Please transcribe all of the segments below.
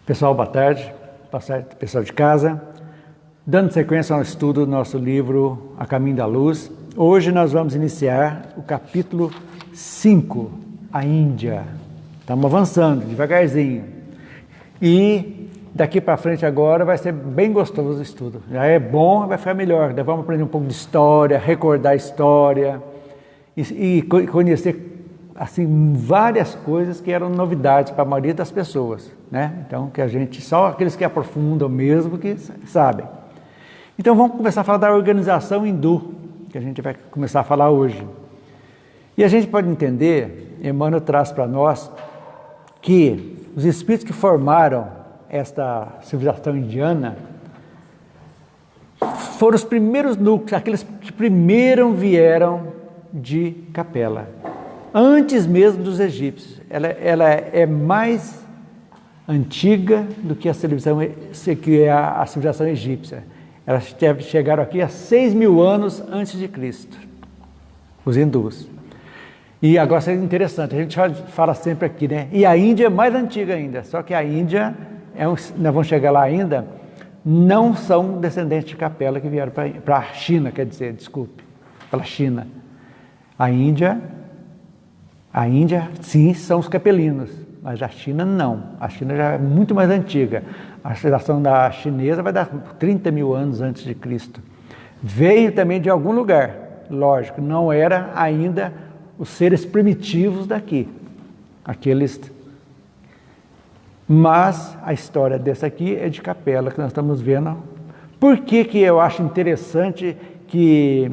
Pessoal, boa tarde, pessoal de casa. Dando sequência ao estudo do nosso livro A Caminho da Luz, hoje nós vamos iniciar o capítulo 5, a Índia. Estamos avançando devagarzinho. E daqui para frente agora vai ser bem gostoso o estudo. Já é bom, vai ficar melhor. Daí vamos aprender um pouco de história, recordar a história e conhecer assim várias coisas que eram novidades para a maioria das pessoas, né? Então que a gente, só aqueles que aprofundam mesmo que sabem. Então vamos começar a falar da organização hindu, que a gente vai começar a falar hoje. E a gente pode entender, Emmanuel traz para nós, que os espíritos que formaram esta civilização indiana foram os primeiros núcleos, aqueles que primeiro vieram de Capela, antes mesmo dos egípcios. Ela é mais antiga do que a civilização egípcia. Elas chegaram aqui há 6.000 anos antes de Cristo, os hindus. E agora é interessante, a gente fala sempre aqui, né? E a Índia é mais antiga ainda, só que a Índia, nós vamos chegar lá ainda, não são descendentes de Capela que vieram para a China, quer dizer, desculpe, para a China. A Índia, sim, são os capelinos, mas a China não. A China já é muito mais antiga. A civilização da chinesa vai dar 30.000 anos antes de Cristo. Veio também de algum lugar, lógico, não era ainda os seres primitivos daqui, aqueles. Mas a história dessa aqui é de Capela, que nós estamos vendo. Por que eu acho interessante que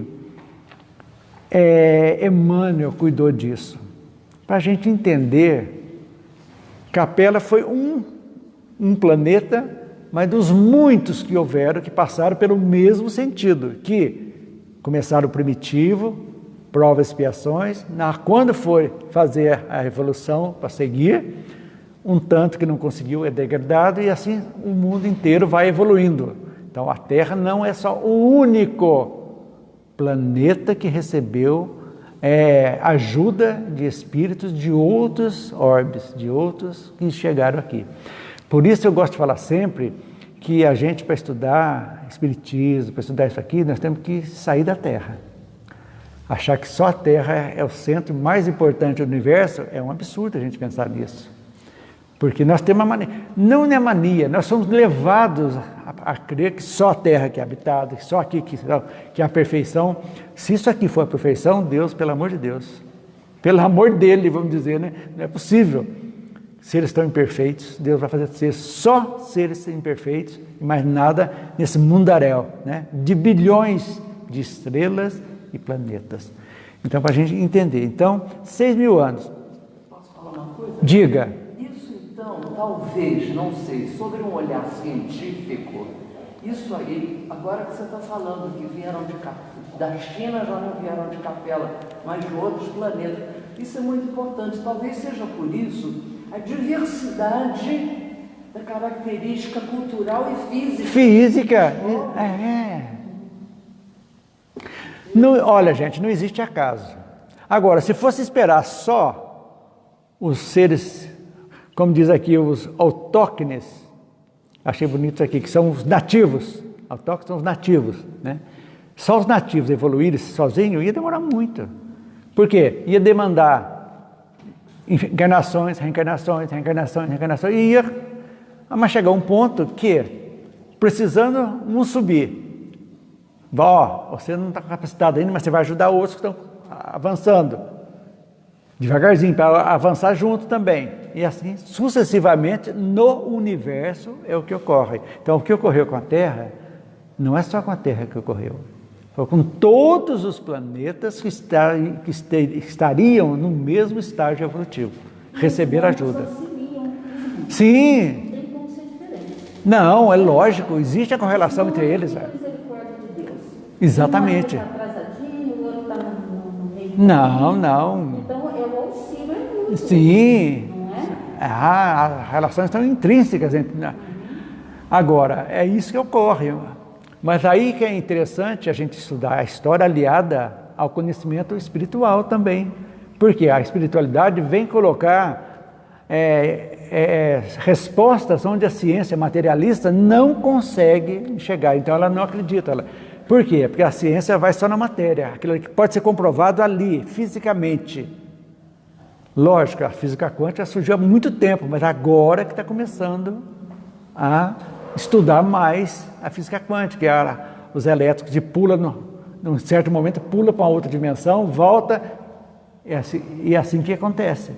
Emmanuel cuidou disso? Para a gente entender, Capela foi um planeta, mas dos muitos que houveram, que passaram pelo mesmo sentido, que começaram primitivo, provas e expiações, quando foi fazer a revolução para seguir, um tanto que não conseguiu é degradado, e assim o mundo inteiro vai evoluindo. Então a Terra não é só o único planeta que recebeu ajuda de espíritos de outros orbes, de outros que chegaram aqui. Por isso eu gosto de falar sempre que a gente, para estudar espiritismo, para estudar isso aqui, nós temos que sair da Terra. Achar que só a Terra é o centro mais importante do universo é um absurdo a gente pensar nisso. Porque nós temos uma mania, não é mania, nós somos levados a crer que só a Terra que é habitada, que só aqui que é a perfeição. Se isso aqui for a perfeição, Deus, pelo amor de Deus, pelo amor dele, vamos dizer, né? Não é possível. Seres tão imperfeitos, Deus vai fazer só seres imperfeitos e mais nada nesse mundaréu, né? De bilhões de estrelas e planetas. Então, para a gente entender. Então, 6.000 anos. Posso falar uma coisa? Diga. Então, talvez, não sei, sobre um olhar científico, isso aí, agora que você está falando que vieram da China, já não vieram de Capela, mas de outros planetas, isso é muito importante. Talvez seja por isso a diversidade da característica cultural e física. Física, olha, gente, não existe acaso. Agora, se fosse esperar só os seres, como diz aqui, os autóctones, achei bonito isso aqui, que são os nativos, autóctones são os nativos, né? Só os nativos evoluírem sozinhos ia demorar muito. Por quê? Ia demandar encarnações, reencarnações, e mas chegar um ponto que, precisando um subir, você não está capacitado ainda, mas você vai ajudar outros que estão avançando, devagarzinho, para avançar junto também, e assim sucessivamente no universo é o que ocorre. Então o que ocorreu com a Terra, não é só com a Terra que ocorreu, foi com todos os planetas que estariam no mesmo estágio evolutivo, receber ajuda. Sim. Não, é lógico, existe a correlação entre eles. Exatamente. Não. Então é o auxílio. Sim. Não é? As relações estão intrínsecas. Agora, é isso que ocorre. Mas aí que é interessante a gente estudar a história aliada ao conhecimento espiritual também. Porque a espiritualidade vem colocar respostas onde a ciência materialista não consegue chegar. Então ela não acredita. Por quê? Porque a ciência vai só na matéria, aquilo que pode ser comprovado ali, fisicamente. Lógico, a física quântica surgiu há muito tempo, mas agora que está começando a estudar mais a física quântica, os elétrons que pulam, num certo momento, pula para uma outra dimensão, volta, e é assim que acontece.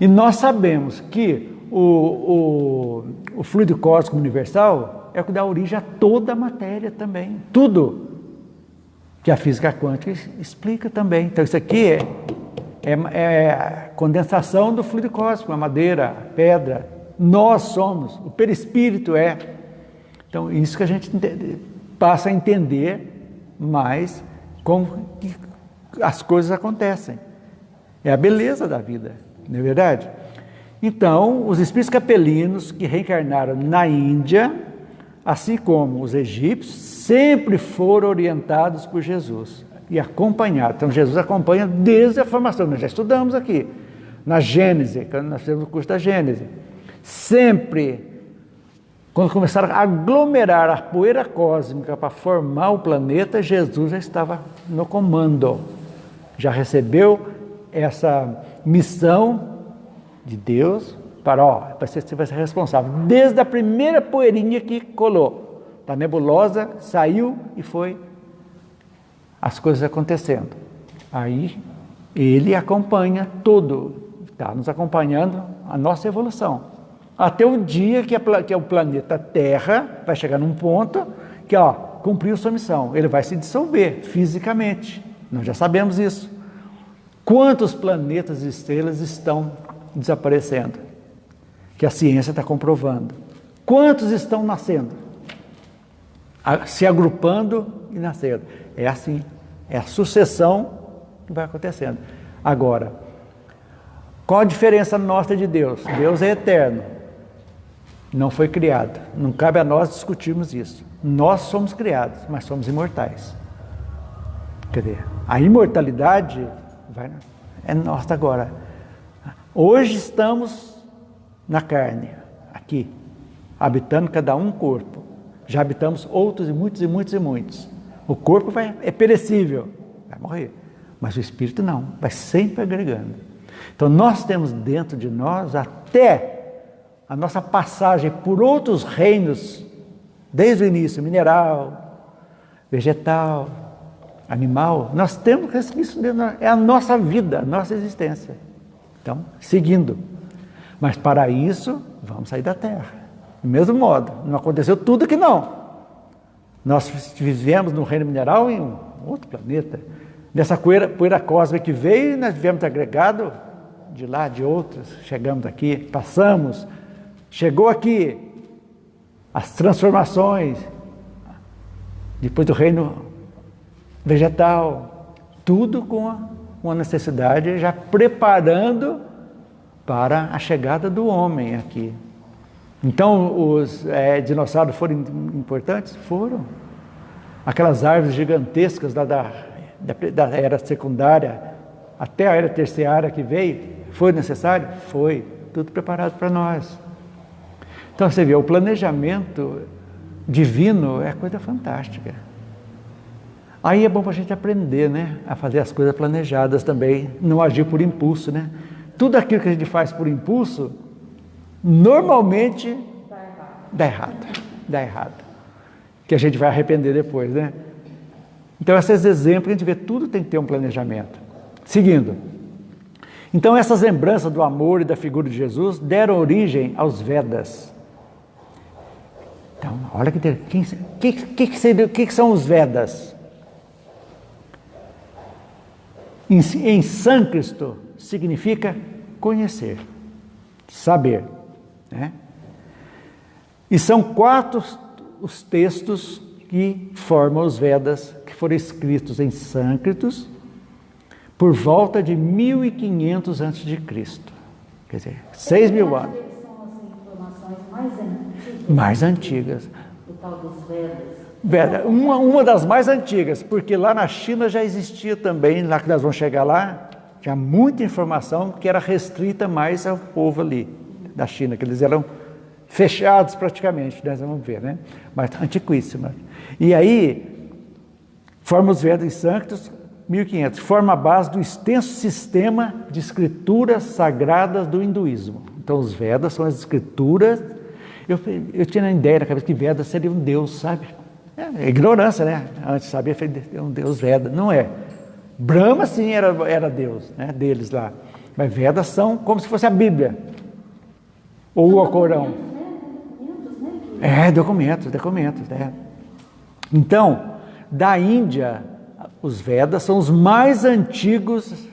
E nós sabemos que o fluido cósmico universal é o que dá origem a toda a matéria também. Tudo que a física quântica explica também. Então isso aqui é a condensação do fluido cósmico, a madeira, a pedra. Nós somos, o perispírito é. Então isso que a gente passa a entender mais como que as coisas acontecem. É a beleza da vida, não é verdade? Então, os espíritos capelinos que reencarnaram na Índia, assim como os egípcios, sempre foram orientados por Jesus e acompanhados. Então, Jesus acompanha desde a formação. Nós já estudamos aqui, na Gênese, quando nós fizemos o curso da Gênese. Sempre, quando começaram a aglomerar a poeira cósmica para formar o planeta, Jesus já estava no comando. Já recebeu essa missão de Deus para você vai ser responsável. Desde a primeira poeirinha que colou da nebulosa, saiu e foi as coisas acontecendo. Aí ele acompanha tudo, está nos acompanhando a nossa evolução. Até o dia que o planeta Terra vai chegar num ponto que cumpriu sua missão. Ele vai se dissolver fisicamente. Nós já sabemos isso. Quantos planetas e estrelas estão desaparecendo? Que a ciência está comprovando. Quantos estão nascendo? Se agrupando e nascendo. É assim. É a sucessão que vai acontecendo. Agora, qual a diferença nossa de Deus? Deus é eterno. Não foi criado. Não cabe a nós discutirmos isso. Nós somos criados, mas somos imortais. Quer dizer, a imortalidade é nossa agora. Hoje estamos na carne, aqui, habitando cada um corpo. Já habitamos outros e muitos e muitos e muitos. O corpo é perecível, vai morrer. Mas o espírito não, vai sempre agregando. Então nós temos dentro de nós até a nossa passagem por outros reinos, desde o início, mineral, vegetal, animal, nós temos isso dentro, é a nossa vida, a nossa existência. Então, seguindo. Mas para isso, vamos sair da Terra. Do mesmo modo, não aconteceu tudo que não. Nós vivemos no reino mineral em um outro planeta. Nessa poeira cósmica que veio, nós vivemos agregado de lá, de outros, chegamos aqui, passamos, chegou aqui as transformações, depois do reino vegetal, tudo com a necessidade, já preparando para a chegada do homem aqui. Então, os dinossauros foram importantes? Foram. Aquelas árvores gigantescas da era secundária até a era terciária que veio, foi necessário? Foi. Tudo preparado para nós. Então, você vê, o planejamento divino é coisa fantástica. Aí é bom para a gente aprender, né? A fazer as coisas planejadas também, não agir por impulso, né? Tudo aquilo que a gente faz por impulso, normalmente dá errado. Que a gente vai arrepender depois, né? Então, esses exemplos, a gente vê, tudo tem que ter um planejamento. Seguindo. Então, essas lembranças do amor e da figura de Jesus deram origem aos Vedas. Então, olha que são os Vedas? Em sânscrito significa conhecer, saber, né? E são 4 os textos que formam os Vedas, que foram escritos em sânscritos por volta de 1500 a.C. Quer dizer, 6.000 anos. São as informações mais antigas. Mais antigas. O tal dos Vedas. Uma das mais antigas, porque lá na China já existia também, lá que nós vamos chegar lá, Tinha muita informação que era restrita mais ao povo ali da China, que eles eram fechados praticamente, nós vamos ver, né? Mas antiquíssima. E aí, forma os Vedas Sanctos, 1500, forma a base do extenso sistema de escrituras sagradas do hinduísmo. Então, os Vedas são as escrituras. Eu tinha a ideia na cabeça que Vedas seria um deus, sabe? É ignorância, né? Antes sabia que é um deus Veda. Não é. Brahma, sim, era deus, né? Deles lá. Mas Vedas são como se fosse a Bíblia. Ou o Corão. Documentos. É. Então, da Índia, os Vedas são os mais antigos,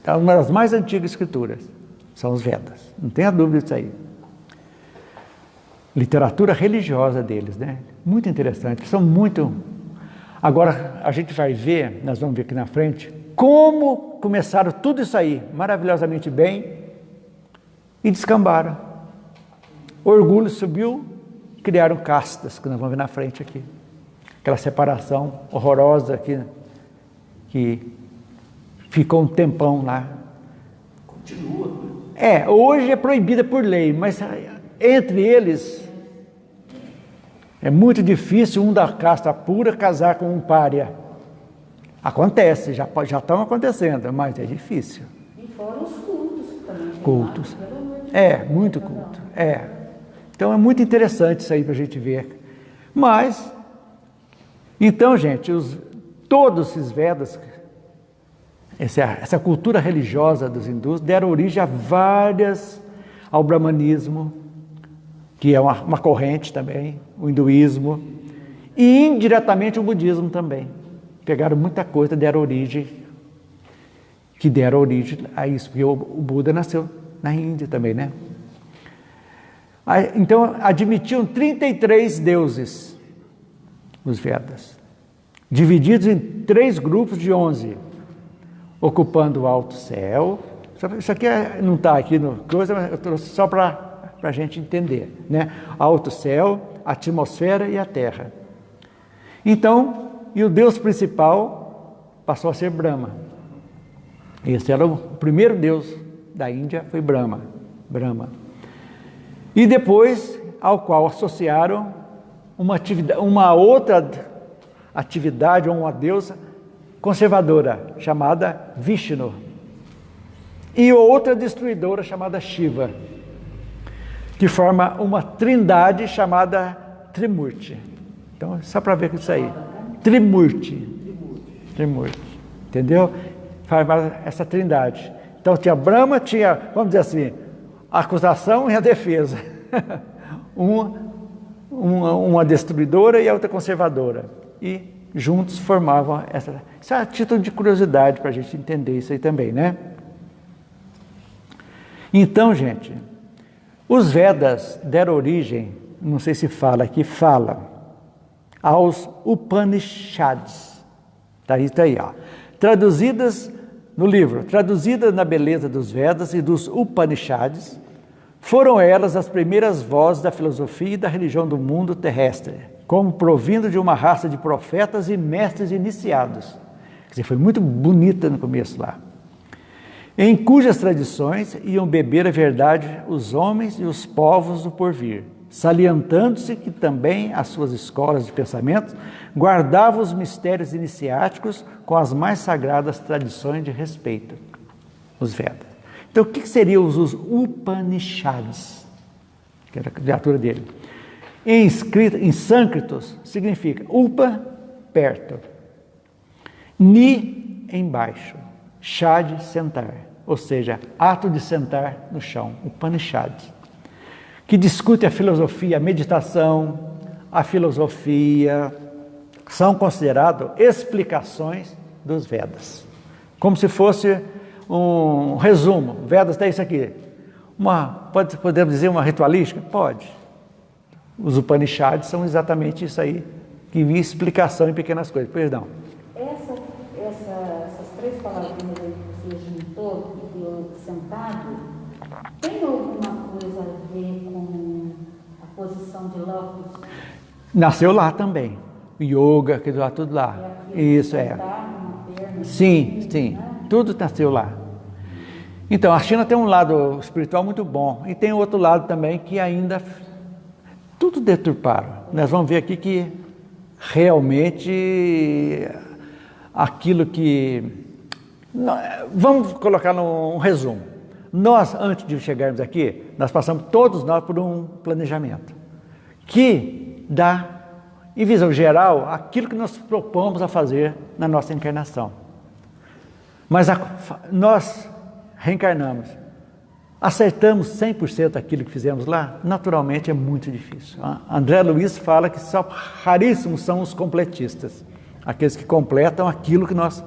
uma das mais antigas escrituras. São os Vedas. Não tenha dúvida disso aí. Literatura religiosa deles, né? Muito interessante. São muito... Agora, a gente vai ver, nós vamos ver aqui na frente, como começaram tudo isso aí, maravilhosamente bem, e descambaram. Orgulho subiu, criaram castas, que nós vamos ver na frente aqui. Aquela separação horrorosa que ficou um tempão lá. Continua. Hoje é proibida por lei, mas entre eles é muito difícil um da casta pura casar com um pária. Acontece, já estão acontecendo, mas é difícil. E fora os cultos também. Cultos. Muito culto. Então é muito interessante isso aí para a gente ver. Mas, então, gente, todos esses Vedas, essa cultura religiosa dos hindus, deram origem a ao brahmanismo, que é uma corrente também, o hinduísmo, e indiretamente o budismo também. Pegaram muita coisa, deram origem a isso, porque o Buda nasceu na Índia também, né? Então, admitiam 33 deuses, os Vedas, divididos em 3 grupos de 11, ocupando o alto céu. Isso aqui não está aqui no coisa, mas eu trouxe só para a gente entender, né? Alto céu, a atmosfera e a terra. Então, e o deus principal passou a ser Brahma. Esse era o primeiro deus da Índia, foi Brahma. E depois, ao qual associaram uma outra atividade, ou uma deusa conservadora, chamada Vishnu. E outra destruidora, chamada Shiva, que forma uma trindade chamada Trimurti. Então, só para ver com isso aí. Trimurti. Entendeu? Forma essa trindade. Então, tinha Brahma, tinha, vamos dizer assim, a acusação e a defesa. Uma destruidora e a outra conservadora. E juntos formavam essa... Isso é a título de curiosidade para a gente entender isso aí também, né? Então, gente, os Vedas deram origem, não sei se fala aqui, aos Upanishads. Está aí, ó. Traduzidas no livro, traduzidas na beleza dos Vedas e dos Upanishads, foram elas as primeiras vozes da filosofia e da religião do mundo terrestre, como provindo de uma raça de profetas e mestres iniciados. Quer dizer, foi muito bonita no começo lá. Em cujas tradições iam beber a verdade os homens e os povos do porvir, salientando-se que também as suas escolas de pensamento guardavam os mistérios iniciáticos com as mais sagradas tradições de respeito, os Vedas. Então, o que seriam os Upanishads? Que era a criatura dele. Em sânscritos, significa Upa, perto, Ni, embaixo, Shad, sentar, ou seja, ato de sentar no chão, Upanishads, que discute a filosofia, a meditação, a filosofia, são considerados explicações dos Vedas, como se fosse um resumo. Vedas tem isso aqui, podemos dizer uma ritualística? Pode. Os Upanishads são exatamente isso aí, que via explicação em pequenas coisas. Perdão. Essas 3 palavrinhas aí que você juntou, do sentado, tem alguma coisa a ver com a posição de lótus? Nasceu lá também. Yoga, aquilo lá, tudo lá. Isso é. Uma perna, Sim. né? Tudo nasceu lá. Então, a China tem um lado espiritual muito bom, e tem outro lado também que ainda tudo deturparam. Nós vamos ver aqui que realmente aquilo que... Vamos colocar num resumo. Nós, antes de chegarmos aqui, nós passamos todos nós por um planejamento que dá, em visão geral, aquilo que nós propomos a fazer na nossa encarnação. Mas nós reencarnamos, acertamos 100% aquilo que fizemos lá? Naturalmente é muito difícil. André Luiz fala que só raríssimos são os completistas, aqueles que completam aquilo que nós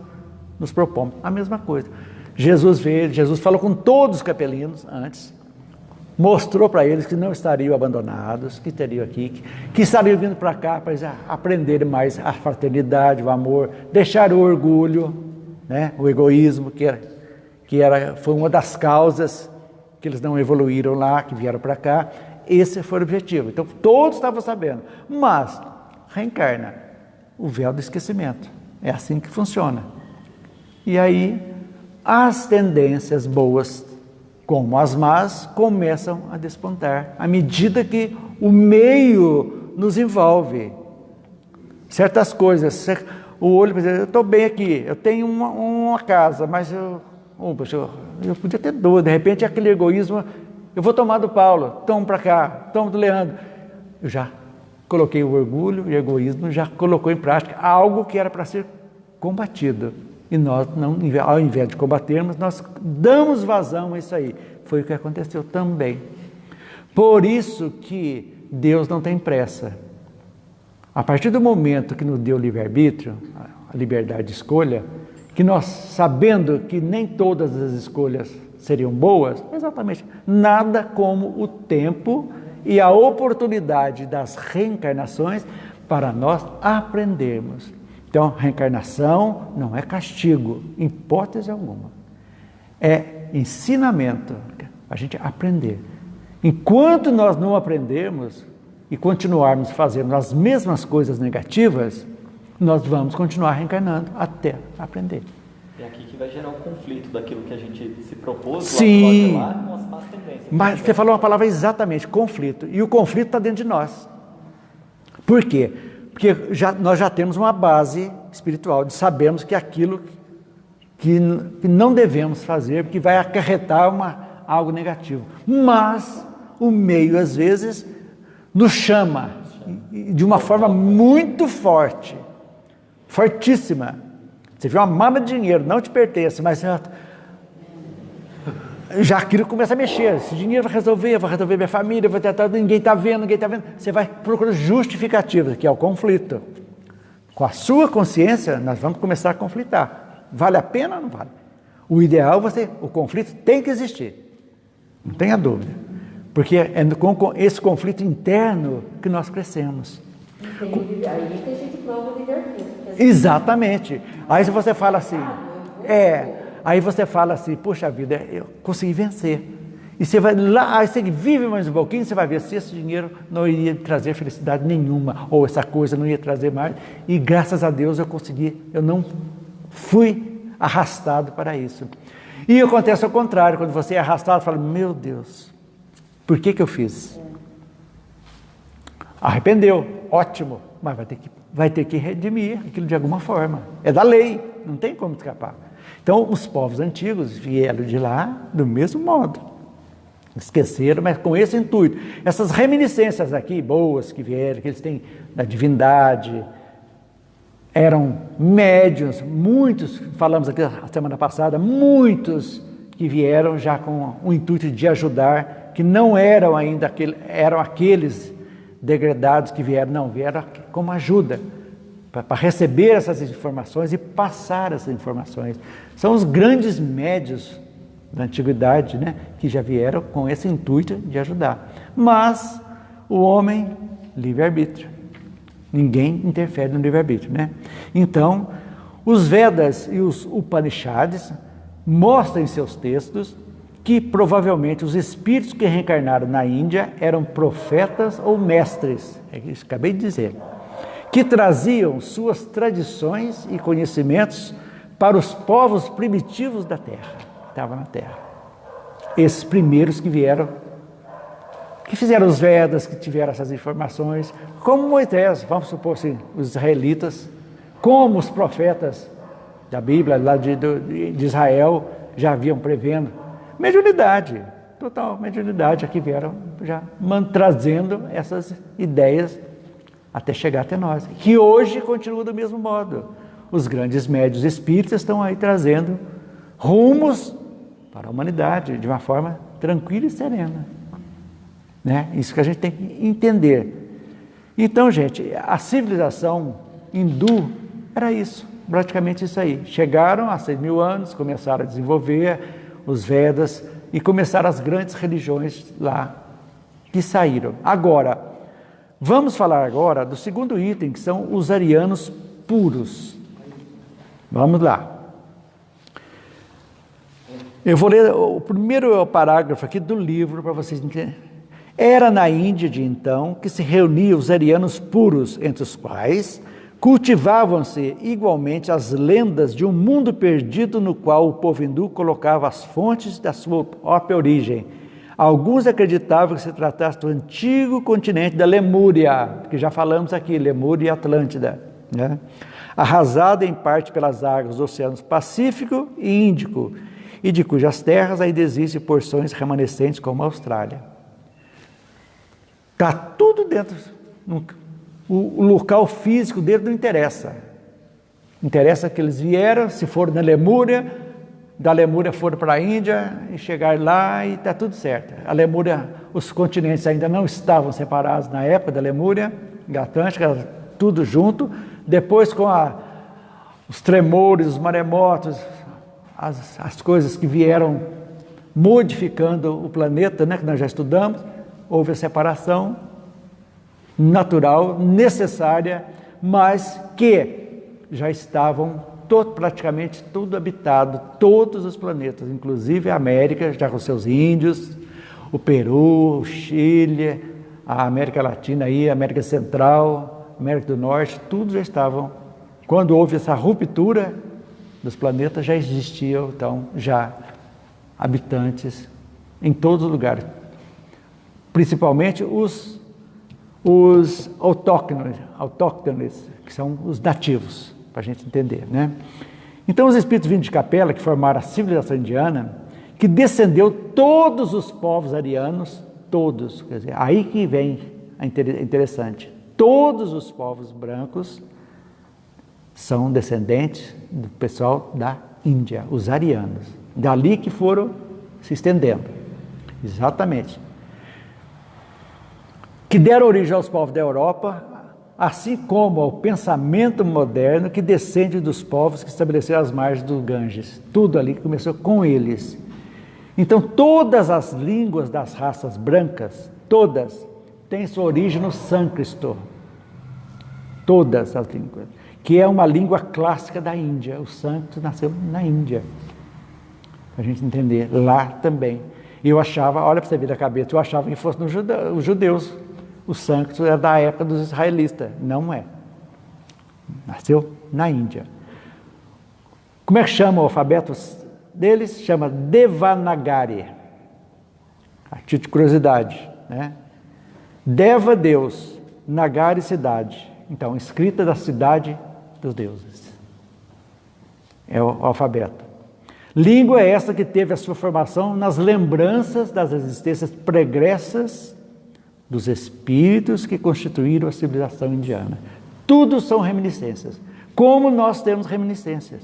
nos propomos. A mesma coisa. Jesus veio, Jesus falou com todos os capelinos antes, mostrou para eles que não estariam abandonados, que estariam aqui, que estariam vindo para cá para aprenderem mais a fraternidade, o amor, deixar o orgulho, né, o egoísmo, foi uma das causas que eles não evoluíram lá, que vieram para cá. Esse foi o objetivo. Então todos estavam sabendo, mas reencarna o véu do esquecimento. É assim que funciona. E aí as tendências boas, como as más, começam a despontar à medida que o meio nos envolve. Certas coisas, o olho, por exemplo, eu estou bem aqui, eu tenho uma casa, mas eu podia ter duas. De repente aquele egoísmo, eu vou tomar do Paulo, tomo para cá, tomo do Leandro. Eu já coloquei o orgulho e o egoísmo, já colocou em prática algo que era para ser combatido. E nós, não, ao invés de combatermos, nós damos vazão a isso aí. Foi o que aconteceu também. Por isso que Deus não tem pressa. A partir do momento que nos deu livre-arbítrio, a liberdade de escolha, que nós, sabendo que nem todas as escolhas seriam boas, exatamente, nada como o tempo e a oportunidade das reencarnações para nós aprendermos. Então, reencarnação não é castigo, em hipótese alguma. É ensinamento, a gente aprender. Enquanto nós não aprendermos e continuarmos fazendo as mesmas coisas negativas, nós vamos continuar reencarnando até aprender. É aqui que vai gerar um conflito daquilo que a gente se propôs, sim, lá com as más tendências. Mas você falou uma palavra exatamente, conflito. E o conflito está dentro de nós. Por quê? Porque nós já temos uma base espiritual, de sabermos que aquilo que não devemos fazer, porque vai acarretar algo negativo. Mas o meio, às vezes, nos chama de uma forma muito forte, fortíssima. Você vê uma mala de dinheiro, não te pertence, mas já aquilo começa a mexer. Esse dinheiro vai resolver minha família, vai tentar, ninguém está vendo. Você vai procurar justificativas, que é o conflito. Com a sua consciência, nós vamos começar a conflitar. Vale a pena ou não vale? O ideal, o conflito tem que existir. Não tenha dúvida. Porque é com esse conflito interno que nós crescemos. Aí que a gente prova o livre-arbítrio. Exatamente. Aí você fala assim, aí você fala assim, poxa vida, eu consegui vencer. E você vai lá, aí você vive mais um pouquinho, você vai ver se esse dinheiro não iria trazer felicidade nenhuma, ou essa coisa não ia trazer mais, e graças a Deus eu consegui, eu não fui arrastado para isso. E acontece ao contrário, quando você é arrastado, fala, meu Deus, por que eu fiz? Arrependeu, ótimo, mas vai ter que redimir aquilo de alguma forma. É da lei, não tem como escapar. Então, os povos antigos vieram de lá do mesmo modo. Esqueceram, mas com esse intuito. Essas reminiscências aqui, boas que vieram, que eles têm da divindade, eram médiuns, muitos, falamos aqui a semana passada, muitos que vieram já com o intuito de ajudar, que não eram ainda eram aqueles degradados que vieram como ajuda, para receber essas informações e passar essas informações. São os grandes médiuns da antiguidade, né, que já vieram com esse intuito de ajudar. Mas o homem, livre-arbítrio. Ninguém interfere no livre-arbítrio, né? Então, os Vedas e os Upanishads mostram em seus textos que provavelmente os espíritos que reencarnaram na Índia eram profetas ou mestres, é isso que acabei de dizer, que traziam suas tradições e conhecimentos para os povos primitivos da terra, que estavam na terra. Esses primeiros que vieram, que fizeram os Vedas, que tiveram essas informações, como Moisés, vamos supor assim, os israelitas, como os profetas da Bíblia, lá de Israel, já haviam prevendo. Mediunidade, total mediunidade, aqui vieram já trazendo essas ideias até chegar até nós, que hoje continua do mesmo modo. Os grandes médios espíritas estão aí trazendo rumos para a humanidade de uma forma tranquila e serena. Né? Isso que a gente tem que entender. Então, gente, a civilização hindu era isso, praticamente isso aí. Chegaram há 6.000 anos, começaram a desenvolver os Vedas e começaram as grandes religiões lá que saíram. Agora, vamos falar agora do segundo item, que são os arianos puros. Vamos lá. Eu vou ler o primeiro parágrafo aqui do livro para vocês entenderem. Era na Índia de então que se reuniam os arianos puros, entre os quais cultivavam-se igualmente as lendas de um mundo perdido no qual o povo hindu colocava as fontes da sua própria origem. Alguns acreditavam que se tratasse do antigo continente da Lemúria, que já falamos aqui, Lemúria e Atlântida, né? Arrasada em parte pelas águas dos oceanos Pacífico e Índico, e de cujas terras ainda existem porções remanescentes como a Austrália. Está tudo dentro. O local físico dele não interessa. Interessa que eles vieram, se foram na Lemúria, da Lemúria foram para a Índia e chegaram lá e está tudo certo. A Lemúria, os continentes ainda não estavam separados na época da Lemúria, da Atlântica, tudo junto. Depois, com os tremores, os maremotos, as coisas que vieram modificando o planeta, né, que nós já estudamos, houve a separação natural, necessária, mas que já estavam praticamente tudo habitado, todos os planetas, inclusive a América, já com seus índios, o Peru, o Chile, a América Latina, aí, a América Central, a América do Norte, tudo já estavam. Quando houve essa ruptura dos planetas, já existiam, então, já habitantes em todos os lugares. Principalmente os autóctones, que são os nativos, para a gente entender, né? Então, os espíritos vindos de Capela, que formaram a civilização indiana, que descendeu todos os povos arianos, todos, quer dizer, aí que vem interessante, todos os povos brancos são descendentes do pessoal da Índia, os arianos, dali que foram se estendendo, exatamente. Que deram origem aos povos da Europa, assim como ao pensamento moderno que descende dos povos que estabeleceram as margens do Ganges. Tudo ali começou com eles. Então, todas as línguas das raças brancas, todas, têm sua origem no sânscrito. Todas as línguas. Que é uma língua clássica da Índia. O sânscrito nasceu na Índia. Para a gente entender, lá também. Eu achava, olha para você ver da cabeça, eu achava que fosse os judeus. O sânscrito é da época dos israelitas. Não é. Nasceu na Índia. Como é que chama o alfabeto deles? Chama Devanagari. A título de curiosidade, né? Deva, Deus. Nagari, cidade. Então, escrita da cidade dos deuses. É o alfabeto. Língua é essa que teve a sua formação nas lembranças das existências pregressas dos espíritos que constituíram a civilização indiana. Tudo são reminiscências. Como nós temos reminiscências.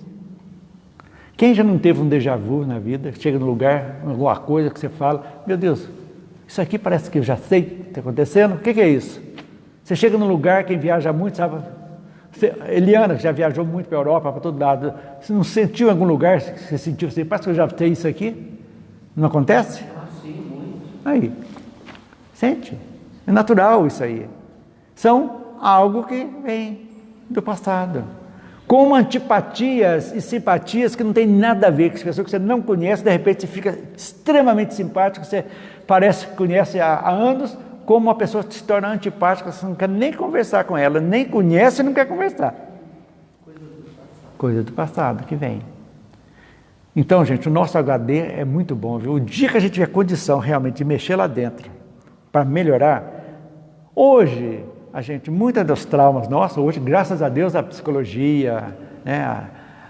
Quem já não teve um déjà vu na vida, chega no lugar, alguma coisa que você fala, meu Deus, isso aqui parece que eu já sei o que está acontecendo, o que é isso? Você chega num lugar, quem viaja muito, sabe? Eliana, que já viajou muito para a Europa, para todo lado, você não sentiu em algum lugar, você sentiu assim, parece que eu já sei isso aqui? Não acontece? Sim, muito. Aí, sente. É natural isso aí. São algo que vem do passado. Como antipatias e simpatias que não tem nada a ver com as pessoas que você não conhece, de repente você fica extremamente simpático, você parece que conhece há anos, como uma pessoa se torna antipática, você não quer nem conversar com ela, nem conhece e não quer conversar. coisa do passado que vem. Então, gente, o nosso HD é muito bom, viu? O dia que a gente tiver condição realmente de mexer lá dentro para melhorar, hoje, muitos dos traumas nossos, hoje, graças a Deus, a psicologia, né,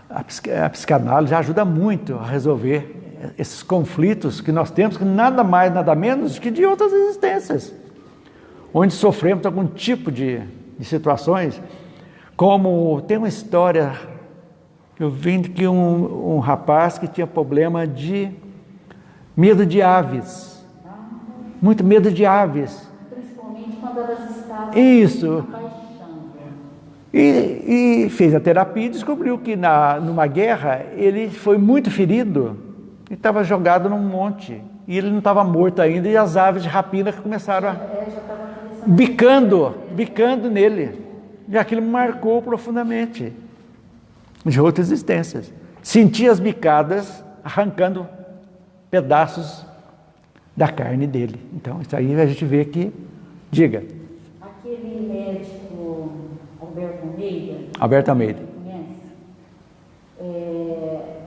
a psicanálise já ajuda muito a resolver esses conflitos que nós temos, que nada mais, nada menos que de outras existências, onde sofremos algum tipo de situações, como tem uma história, eu vi que um rapaz que tinha problema de medo de aves, muito medo de aves. Principalmente quando elas estavam Isso. apaixonando. E fez a terapia e descobriu que numa guerra ele foi muito ferido e estava jogado num monte. E ele não estava morto ainda, e as aves de rapina que começaram a Já estava bicando nele. E aquilo me marcou profundamente, de outras existências. Senti as bicadas arrancando pedaços da carne dele. Então, isso aí a gente vê que, diga. Aquele médico Alberto Almeida. Alberto Almeida. Conhece?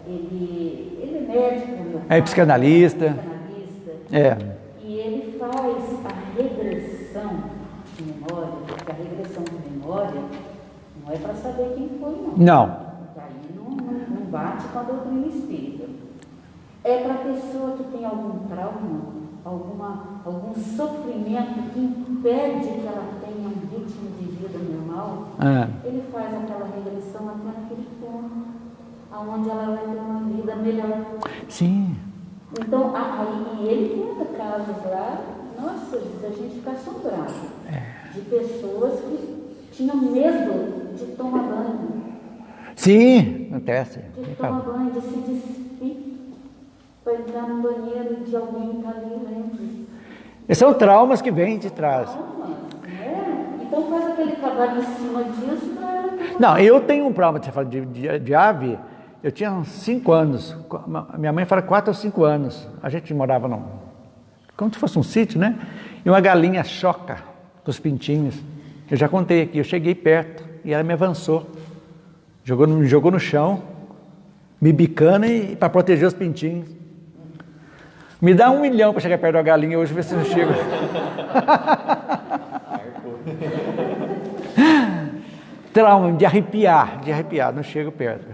Ele é médico, meu pai, É psicanalista. É. E ele faz a regressão de memória, porque a regressão de memória não é para saber quem foi, não. Não. Porque aí não bate com a doutrina espírita. É para a pessoa que tem algum trauma, algum sofrimento que impede que ela tenha um ritmo de vida normal, ele faz aquela regressão até naquele ponto, onde ela vai ter uma vida melhor. Sim. Então, aí ele conta casos lá, nossa, da gente ficar assombrado, de pessoas que tinham medo de tomar banho. Sim, acontece. De tomar banho, de se despir, para entrar no banheiro de alguém que está ali lendo. Esses são traumas que vêm de trás. Então faz aquele trabalho em cima disso para... Não, eu tenho um trauma, você fala de ave, eu tinha uns 5 anos, minha mãe fala 4 ou 5 anos, a gente morava como se fosse um sítio, né? E uma galinha choca com os pintinhos, eu já contei aqui, eu cheguei perto e ela me avançou, jogou no chão, me bicando para proteger os pintinhos. Me dá 1 milhão para chegar perto da galinha hoje, ver se eu chego. Trauma de arrepiar, não chego perto.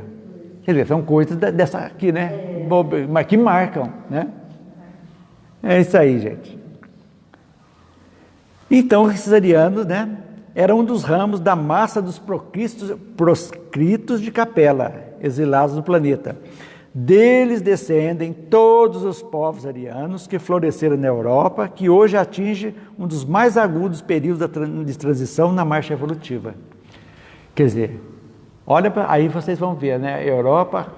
Quer dizer, são coisas dessa aqui, né? Mas que marcam, né? É isso aí, gente. Então, esses arianos, né? Eram um dos ramos da massa dos proscritos de Capela, exilados no planeta. Deles descendem todos os povos arianos que floresceram na Europa, que hoje atinge um dos mais agudos períodos de transição na marcha evolutiva. Quer dizer, olha aí vocês vão ver, né? A Europa,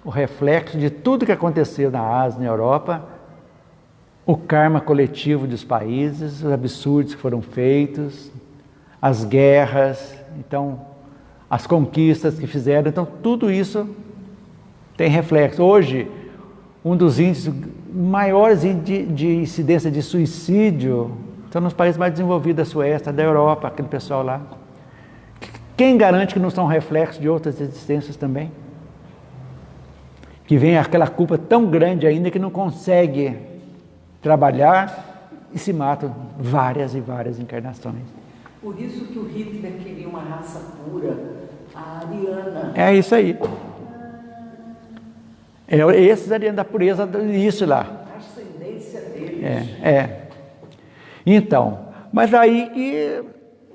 o reflexo de tudo que aconteceu na Ásia, na Europa, o karma coletivo dos países, os absurdos que foram feitos, as guerras, então, as conquistas que fizeram, então tudo isso tem reflexo. Hoje, um dos índices maiores de incidência de suicídio estão nos países mais desenvolvidos da Suécia, da Europa, aquele pessoal lá. Quem garante que não são reflexos de outras existências também? Que vem aquela culpa tão grande ainda que não consegue trabalhar e se matam várias e várias encarnações. Por isso que o Hitler queria uma raça pura, a ariana. É isso aí. Esses arianos da pureza disso lá. A ascendência deles. Então, mas aí que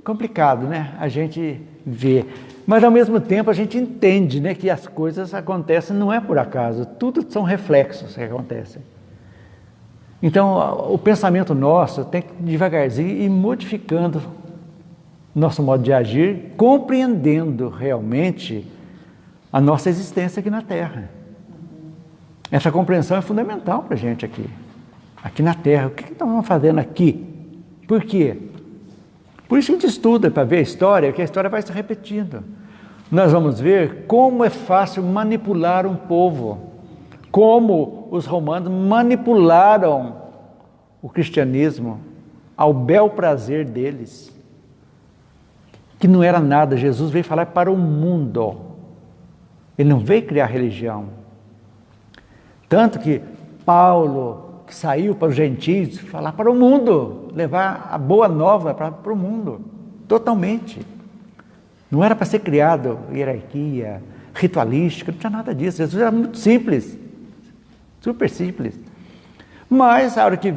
complicado, né? A gente vê. Mas ao mesmo tempo a gente entende, né, que as coisas acontecem não é por acaso, tudo são reflexos que acontecem. Então, o pensamento nosso tem que devagarzinho ir modificando nosso modo de agir, compreendendo realmente a nossa existência aqui na Terra. Essa compreensão é fundamental para a gente aqui na Terra. O que nós vamos fazendo aqui? Por quê? Por isso a gente estuda para ver a história, que a história vai se repetindo. Nós vamos ver como é fácil manipular um povo, como os romanos manipularam o cristianismo ao bel prazer deles, que não era nada. Jesus veio falar para o mundo. Ele não veio criar religião. Tanto que Paulo, que saiu para os gentios, falar para o mundo, levar a boa nova para o mundo, totalmente. Não era para ser criado hierarquia, ritualística, não tinha nada disso. Jesus era muito simples, super simples. Mas a hora que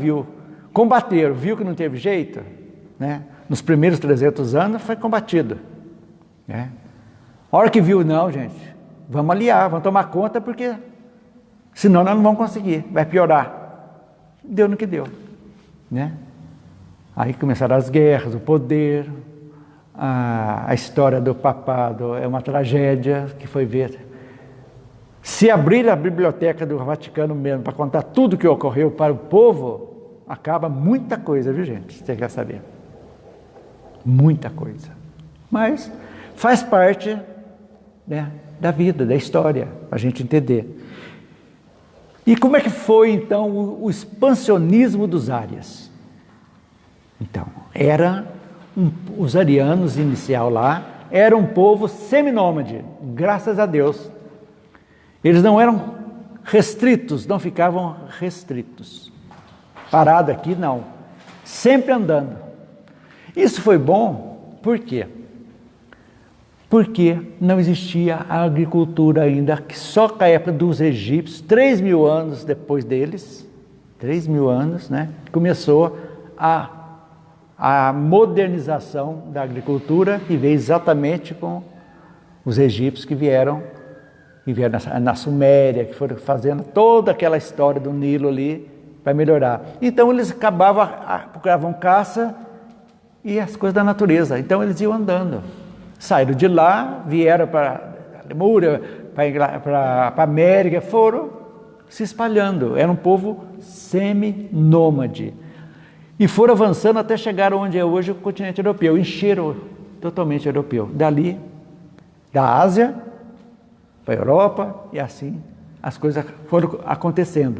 combateram, viu que não teve jeito, né? Nos primeiros 300 anos foi combatido, né? A hora que viu, não, gente, vamos aliar, vamos tomar conta, porque senão nós não vamos conseguir, vai piorar. Deu no que deu, né? Aí começaram as guerras, o poder, a história do papado é uma tragédia que foi ver. Se abrir a biblioteca do Vaticano mesmo para contar tudo o que ocorreu para o povo, acaba muita coisa, viu, gente? Você quer saber? Muita coisa. Mas faz parte, né, da vida, da história, para a gente entender. E como é que foi, então, o expansionismo dos árias? Então, os arianos inicial lá, era um povo seminômade, graças a Deus. Eles não eram restritos, não ficavam restritos. Parado aqui, não. Sempre andando. Isso foi bom, por quê? Porque não existia a agricultura ainda, que só com a época dos egípcios, 3.000 anos depois deles, 3.000 anos, né, começou a modernização da agricultura, que veio exatamente com os egípcios que vieram na Suméria, que foram fazendo toda aquela história do Nilo ali para melhorar. Então eles procuravam caça e as coisas da natureza, então eles iam andando. Saíram de lá, vieram para a Lemúria, para a América, foram se espalhando. Era um povo semi-nômade. E foram avançando até chegar onde é hoje o continente europeu, encheram totalmente europeu. Dali, da Ásia para a Europa, e assim as coisas foram acontecendo.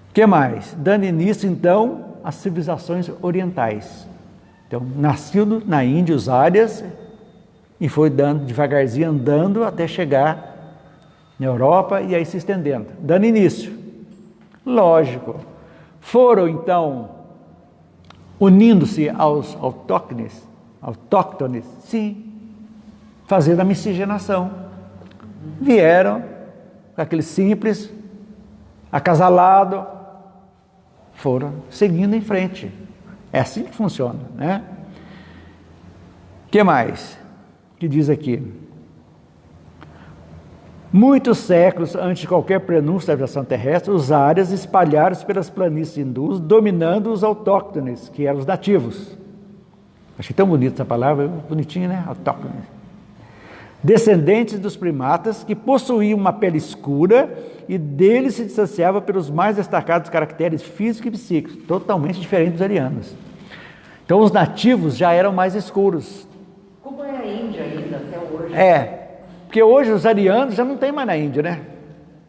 O que mais? Dando início, então, às civilizações orientais. Então, nascido na Índia, os árias, e foi dando devagarzinho, andando até chegar na Europa e aí se estendendo, dando início. Lógico, foram então unindo-se aos autóctones, sim, fazendo a miscigenação. Vieram com aquele simples, acasalado, foram seguindo em frente. É assim que funciona, né? O que mais? Que diz aqui: muitos séculos antes de qualquer prenúncio da aviação terrestre, os árias espalharam-se pelas planícies hindus, dominando os autóctones, que eram os nativos. Achei tão bonita essa palavra, bonitinha, né? Autóctones. Descendentes dos primatas que possuíam uma pele escura e deles se distanciava pelos mais destacados caracteres físicos e psíquicos, totalmente diferentes dos arianos. Então os nativos já eram mais escuros. Como é a Índia ainda até hoje? Porque hoje os arianos já não tem mais na Índia, né?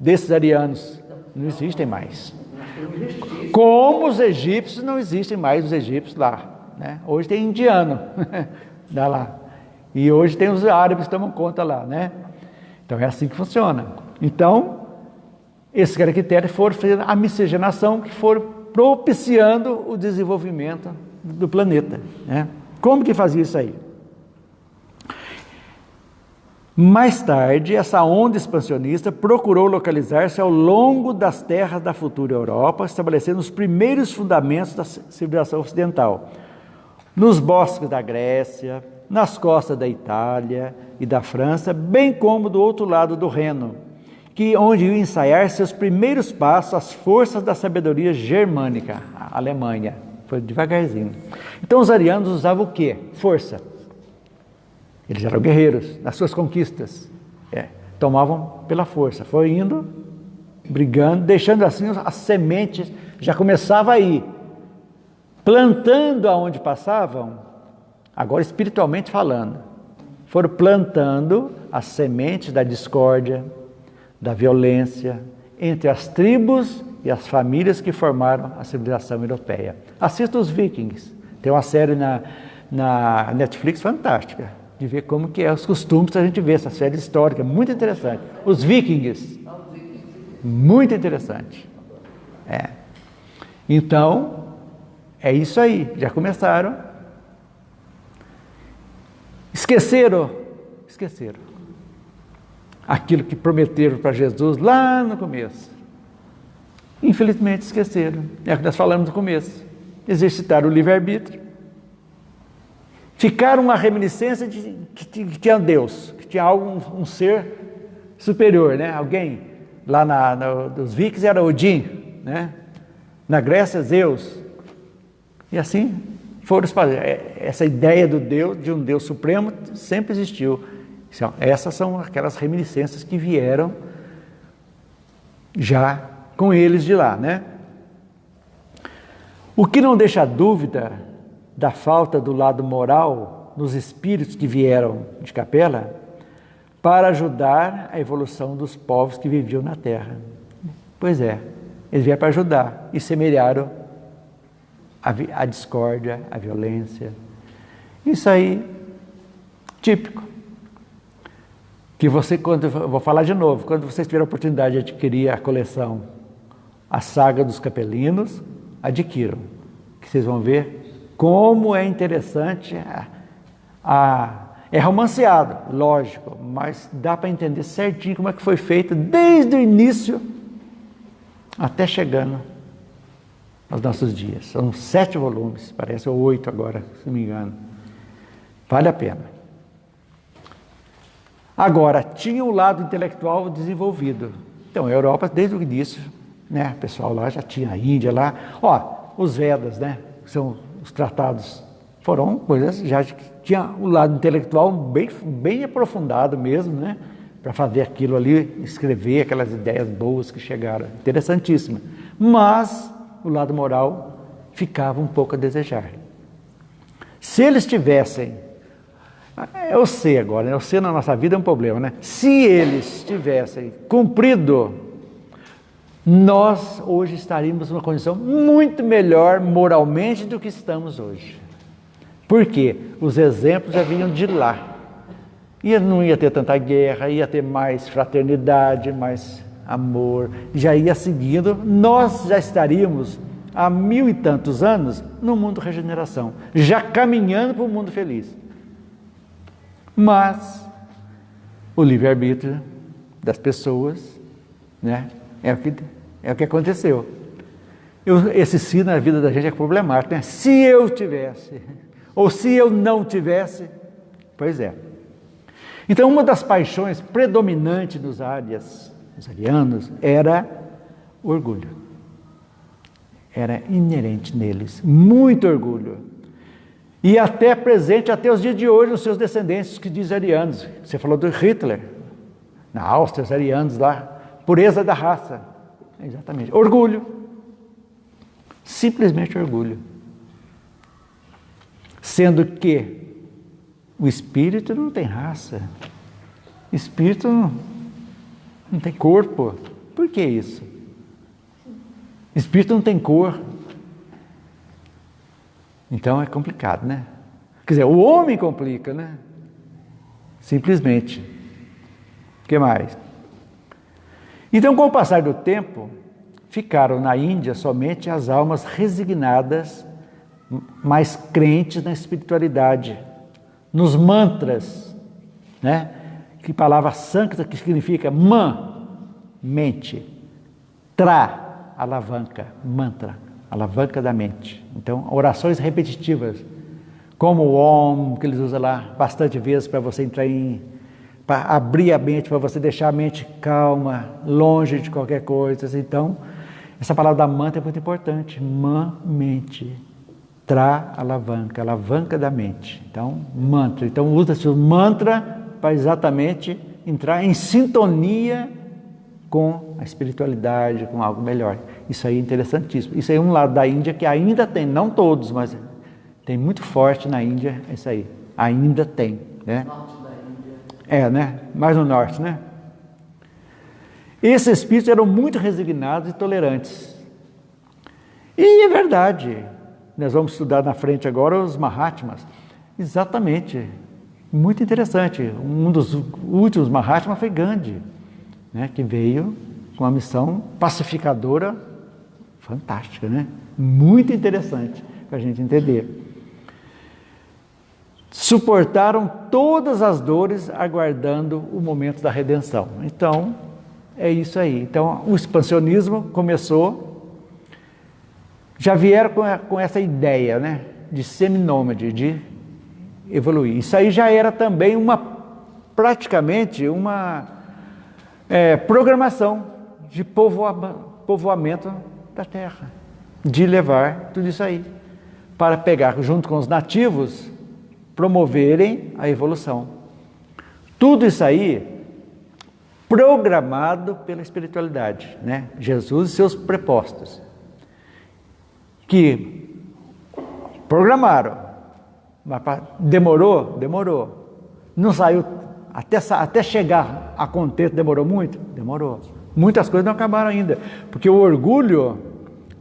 Desses arianos, não existem mais. Como os egípcios, não existem mais os egípcios lá, né? Hoje tem indiano, dá lá. E hoje tem os árabes que tomam conta lá, né? Então é assim que funciona. Então, esses caracteres foram fazendo a miscigenação, que foram propiciando o desenvolvimento do planeta, né? Como que fazia isso aí? Mais tarde, essa onda expansionista procurou localizar-se ao longo das terras da futura Europa, estabelecendo os primeiros fundamentos da civilização ocidental. Nos bosques da Grécia, nas costas da Itália e da França, bem como do outro lado do Reno, onde iam ensaiar seus primeiros passos as forças da sabedoria germânica, a Alemanha. Foi devagarzinho. Então os arianos usavam o quê? Força. Eles eram guerreiros nas suas conquistas. Tomavam pela força. Foi indo, brigando, deixando assim as sementes, já começava aí, plantando aonde passavam. Agora, espiritualmente falando, foram plantando as sementes da discórdia, da violência, entre as tribos e as famílias que formaram a civilização europeia. Assista os Vikings. Tem uma série na Netflix fantástica, de ver como que é os costumes, a gente vê essa série histórica, muito interessante. Os Vikings, muito interessante. Então, é isso aí, já começaram. Esqueceram aquilo que prometeram para Jesus lá no começo. Infelizmente esqueceram. É o que nós falamos no começo. Exercitaram o livre-arbítrio. Ficaram uma reminiscência de que tinha Deus, que tinha um ser superior, né? Alguém, lá dos Vikings era Odin, né? Na Grécia, Zeus. E assim foram espalhados. Essa ideia de um Deus supremo sempre existiu. Então, essas são aquelas reminiscências que vieram já com eles de lá, né? O que não deixa dúvida da falta do lado moral nos espíritos que vieram de Capela para ajudar a evolução dos povos que viviam na Terra. Pois é, eles vieram para ajudar e semelharam a discórdia, a violência. Isso aí, típico. Que você, vou falar de novo, quando vocês tiverem a oportunidade de adquirir a coleção A Saga dos Capelinos, adquiram, que vocês vão ver como é interessante, é romanceado, lógico, mas dá para entender certinho como é que foi feito desde o início até chegando aos nossos dias. São 7 volumes, parece, ou 8 agora, se não me engano. Vale a pena. Agora, tinha o lado intelectual desenvolvido. Então, a Europa, desde o início, né, o pessoal lá já tinha a Índia lá. Os Vedas, né, são os tratados, foram coisas já que tinha o lado intelectual bem aprofundado mesmo, né, para fazer aquilo ali, escrever aquelas ideias boas que chegaram. Interessantíssima. Mas o lado moral ficava um pouco a desejar. Se eles tivessem, eu sei agora, eu sei na nossa vida é um problema, né? Se eles tivessem cumprido, nós hoje estaríamos numa condição muito melhor moralmente do que estamos hoje. Por quê? Os exemplos já vinham de lá. E não ia ter tanta guerra, ia ter mais fraternidade, mais amor, já ia seguindo, nós já estaríamos há 1000 e tantos anos no mundo regeneração, já caminhando para o mundo feliz. Mas o livre-arbítrio das pessoas, né, é o que aconteceu. Esse si na vida da gente é problemático, né? Se eu tivesse, ou se eu não tivesse, pois é. Então, uma das paixões predominantes nos arianos, era o orgulho. Era inerente neles, muito orgulho. E até presente até os dias de hoje, nos seus descendentes que dizem arianos. Você falou do Hitler, na Áustria, os arianos lá, pureza da raça. Exatamente. Orgulho. Simplesmente orgulho. Sendo que o espírito não tem raça. Espírito não tem corpo. Por que isso? Espírito não tem cor. Então é complicado, né? Quer dizer, o homem complica, né? Simplesmente. O que mais? Então, com o passar do tempo, ficaram na Índia somente as almas resignadas, mais crentes na espiritualidade, nos mantras, né? Que palavra sâncta que significa man, mente, tra, alavanca, mantra, alavanca da mente. Então, orações repetitivas, como o Om, que eles usam lá bastante vezes para você entrar para abrir a mente, para você deixar a mente calma, longe de qualquer coisa. Então, essa palavra da mantra é muito importante. Man, mente, tra, alavanca, alavanca da mente. Então, mantra. Então, usa-se o mantra para exatamente entrar em sintonia com a espiritualidade, com algo melhor. Isso aí é interessantíssimo. Isso aí é um lado da Índia que ainda tem, não todos, mas tem muito forte na Índia, isso aí. Ainda tem, né? Norte da Índia. É, né? Mais no norte, né? Esses espíritos eram muito resignados e tolerantes. E é verdade. Nós vamos estudar na frente agora os Mahatmas. Exatamente. Muito interessante. Um dos últimos Mahatma foi Gandhi, né, que veio com uma missão pacificadora fantástica, né? Muito interessante para a gente entender. Suportaram todas as dores aguardando o momento da redenção. Então, é isso aí. Então, o expansionismo começou, já vieram com essa ideia, né, de seminômade, de evoluir. Isso aí já era também praticamente uma programação de povoamento da Terra, de levar tudo isso aí, para pegar junto com os nativos, promoverem a evolução. Tudo isso aí programado pela espiritualidade, né? Jesus e seus prepostos, que programaram, mas demorou. Não saiu, até chegar a contento demorou muito? Demorou. Muitas coisas não acabaram ainda, porque o orgulho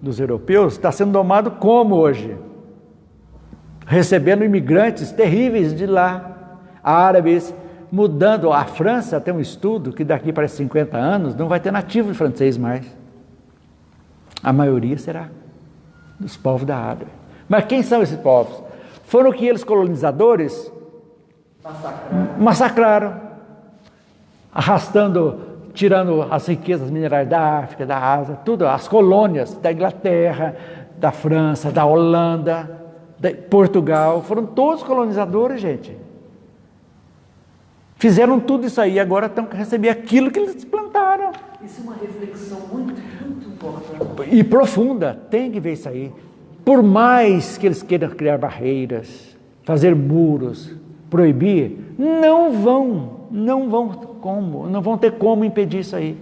dos europeus está sendo domado como hoje? Recebendo imigrantes terríveis de lá, árabes, mudando. A França tem um estudo que daqui para 50 anos não vai ter nativo francês mais. A maioria será dos povos da Árabe. Mas quem são esses povos? Foram que eles, colonizadores, massacraram, tirando as riquezas minerais da África, da Ásia, tudo, as colônias da Inglaterra, da França, da Holanda, de Portugal, foram todos colonizadores, gente. Fizeram tudo isso aí, agora estão a receber aquilo que eles plantaram. Isso é uma reflexão muito, muito importante. E profunda, tem que ver isso aí. Por mais que eles queiram criar barreiras, fazer muros, proibir, não vão ter como impedir isso aí.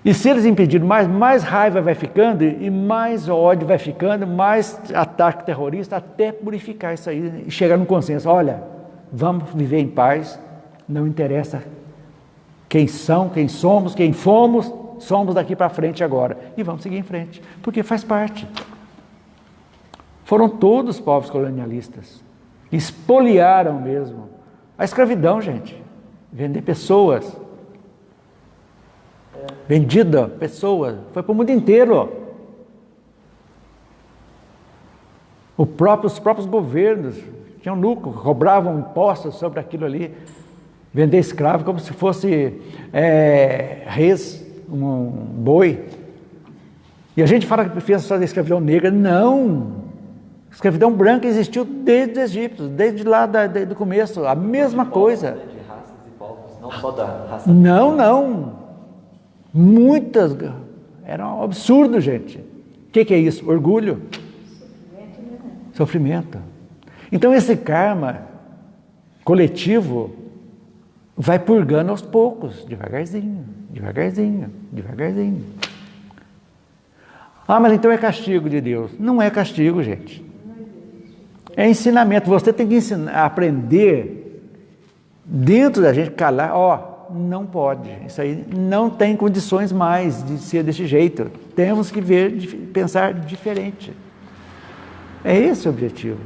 E se eles impedirem mais raiva vai ficando, e mais ódio vai ficando, mais ataque terrorista, até purificar isso aí, e chegar num consenso, olha, vamos viver em paz, não interessa quem somos, quem fomos, somos daqui para frente agora, e vamos seguir em frente, porque faz parte. Foram todos povos colonialistas, espoliaram mesmo, a escravidão, gente, vender pessoas, vendida pessoas, foi para o mundo inteiro. Os próprios governos tinham lucro, cobravam impostos sobre aquilo ali, vender escravo como se fosse res, um boi. E a gente fala que fez só da escravidão negra, não. A escravidão branca existiu desde os egípcios, desde lá do começo, a mesma coisa. De raças e povos, não só da raça. Não. Muitas, era um absurdo, gente. O que é isso? Orgulho. Sofrimento. Então esse karma coletivo vai purgando aos poucos, devagarzinho. Ah, mas então é castigo de Deus. Não é castigo, gente. É ensinamento. Você tem que aprender dentro da gente, calar, não pode, isso aí não tem condições mais de ser desse jeito, temos que pensar diferente. É esse o objetivo.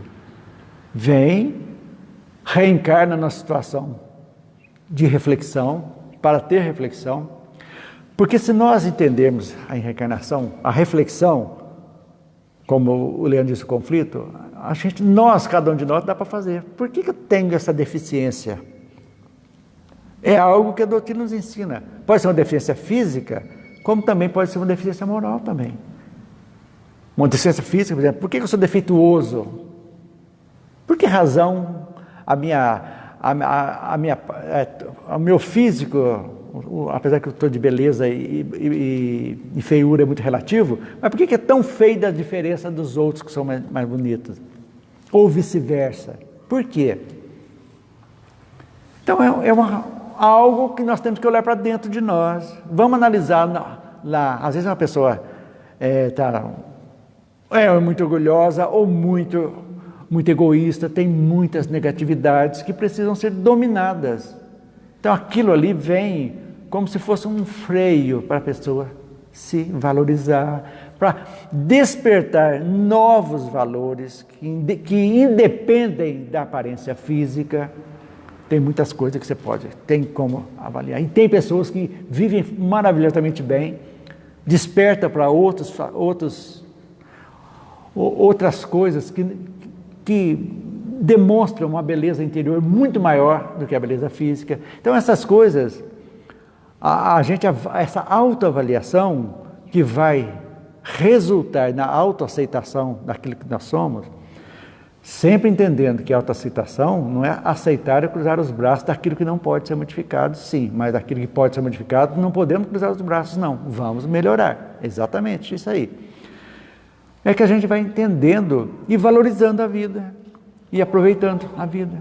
Vem, reencarna na situação de reflexão, para ter reflexão, porque se nós entendermos a reencarnação, a reflexão, como o Leandro disse, o conflito, cada um de nós dá para fazer. Por que eu tenho essa deficiência? É algo que a doutrina nos ensina. Pode ser uma deficiência física, como também pode ser uma deficiência moral também. Uma deficiência física, por exemplo, por que eu sou defeituoso? Por que razão o meu físico, apesar que eu estou de beleza e feiura é muito relativo, mas por que é tão feio da diferença dos outros que são mais bonitos? Ou vice-versa. Por quê? Então algo que nós temos que olhar para dentro de nós. Vamos analisar lá. Às vezes uma pessoa é muito orgulhosa ou muito egoísta, tem muitas negatividades que precisam ser dominadas. Então aquilo ali vem como se fosse um freio para a pessoa se valorizar, para despertar novos valores que independem da aparência física. Tem muitas coisas que você tem como avaliar. E tem pessoas que vivem maravilhosamente bem, desperta para outras coisas que demonstram uma beleza interior muito maior do que a beleza física. Então essas coisas, essa autoavaliação que vai resultar na autoaceitação daquilo que nós somos, sempre entendendo que a autoaceitação não é aceitar e cruzar os braços daquilo que não pode ser modificado, sim, mas daquilo que pode ser modificado, não podemos cruzar os braços, não. Vamos melhorar. Exatamente isso aí. É que a gente vai entendendo e valorizando a vida e aproveitando a vida.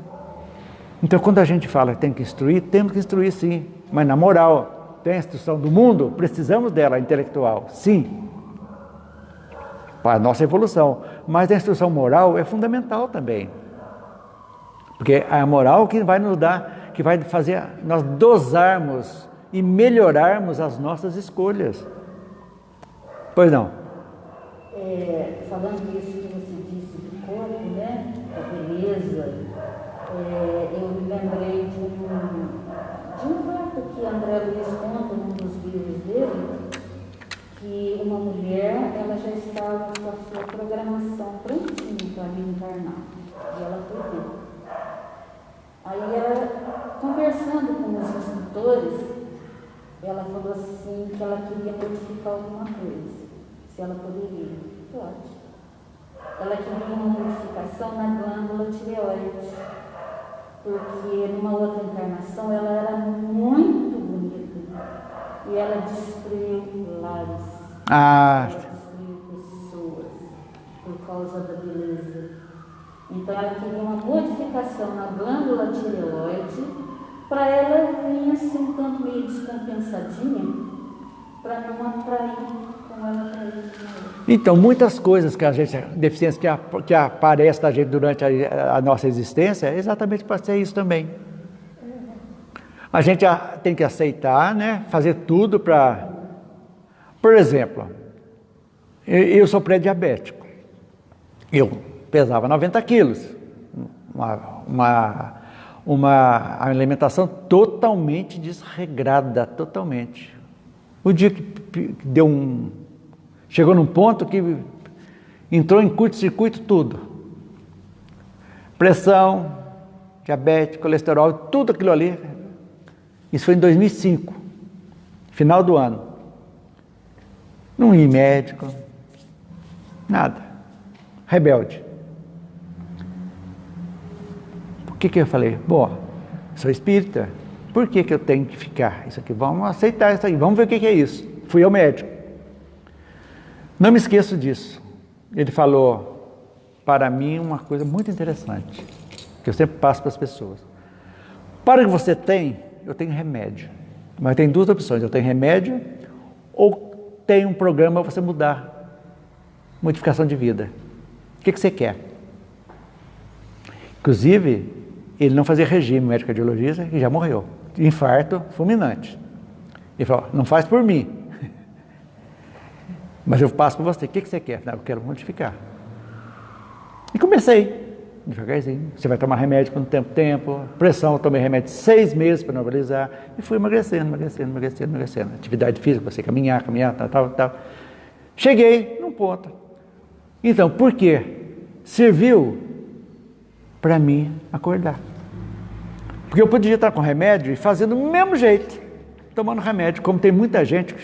Então, quando a gente fala que tem que instruir, temos que instruir sim, mas na moral, tem a instrução do mundo, precisamos dela, intelectual, sim, para a nossa evolução, mas a instrução moral é fundamental também, porque é a moral que vai nos dar, que vai fazer nós dosarmos e melhorarmos as nossas escolhas. Pois não? Falando isso que você disse do corpo, né, da beleza, eu me lembrei de um fato que André Luiz conta num dos livros dele, que uma mulher, ela já estava com a sua programação prontinha para reencarnar, e ela foi ver. Aí ela, conversando com os instrutores, ela falou assim que ela queria modificar alguma coisa, se ela poderia. Pode. Ela queria uma modificação na glândula tireoide, porque numa outra encarnação ela era muito bonita e ela destruiu lares. Ela destruiu pessoas por causa da beleza. Então ela queria uma modificação na glândula tireoide para ela vir assim um tanto meio descompensadinha, para não atrair como ela atraiu. Então, muitas coisas que a gente, deficiências que aparecem na gente durante a nossa existência, é exatamente para ser isso também. A gente tem que aceitar, né? Fazer tudo para... Por exemplo, eu sou pré-diabético. Eu pesava 90 quilos. Uma alimentação totalmente desregrada, totalmente. O dia que deu chegou num ponto que entrou em curto-circuito tudo. Pressão, diabetes, colesterol, tudo aquilo ali. Isso foi em 2005, final do ano. Não ia médico, nada. Rebelde. Por que eu falei? Bom, sou espírita, por que eu tenho que ficar isso aqui? Vamos aceitar isso aí, vamos ver o que é isso. Fui ao médico. Não me esqueço disso. Ele falou para mim uma coisa muito interessante, que eu sempre passo para as pessoas. Para o que você tem, eu tenho remédio. Mas tem duas opções, eu tenho remédio ou tem um programa para você mudar, modificação de vida. O que você quer? Inclusive, ele não fazia regime, médico cardiologista, e já morreu. Infarto fulminante. Ele falou, não faz por mim, mas eu passo para você. O que você quer? Não, eu quero modificar. E comecei, devagarzinho. Você vai tomar remédio com tempo. Pressão, eu tomei remédio 6 meses para normalizar. E fui emagrecendo. Atividade física, você caminhar, tal. Cheguei num ponto. Então, por quê? Serviu para mim acordar. Porque eu podia estar com remédio e fazendo do mesmo jeito, tomando remédio, como tem muita gente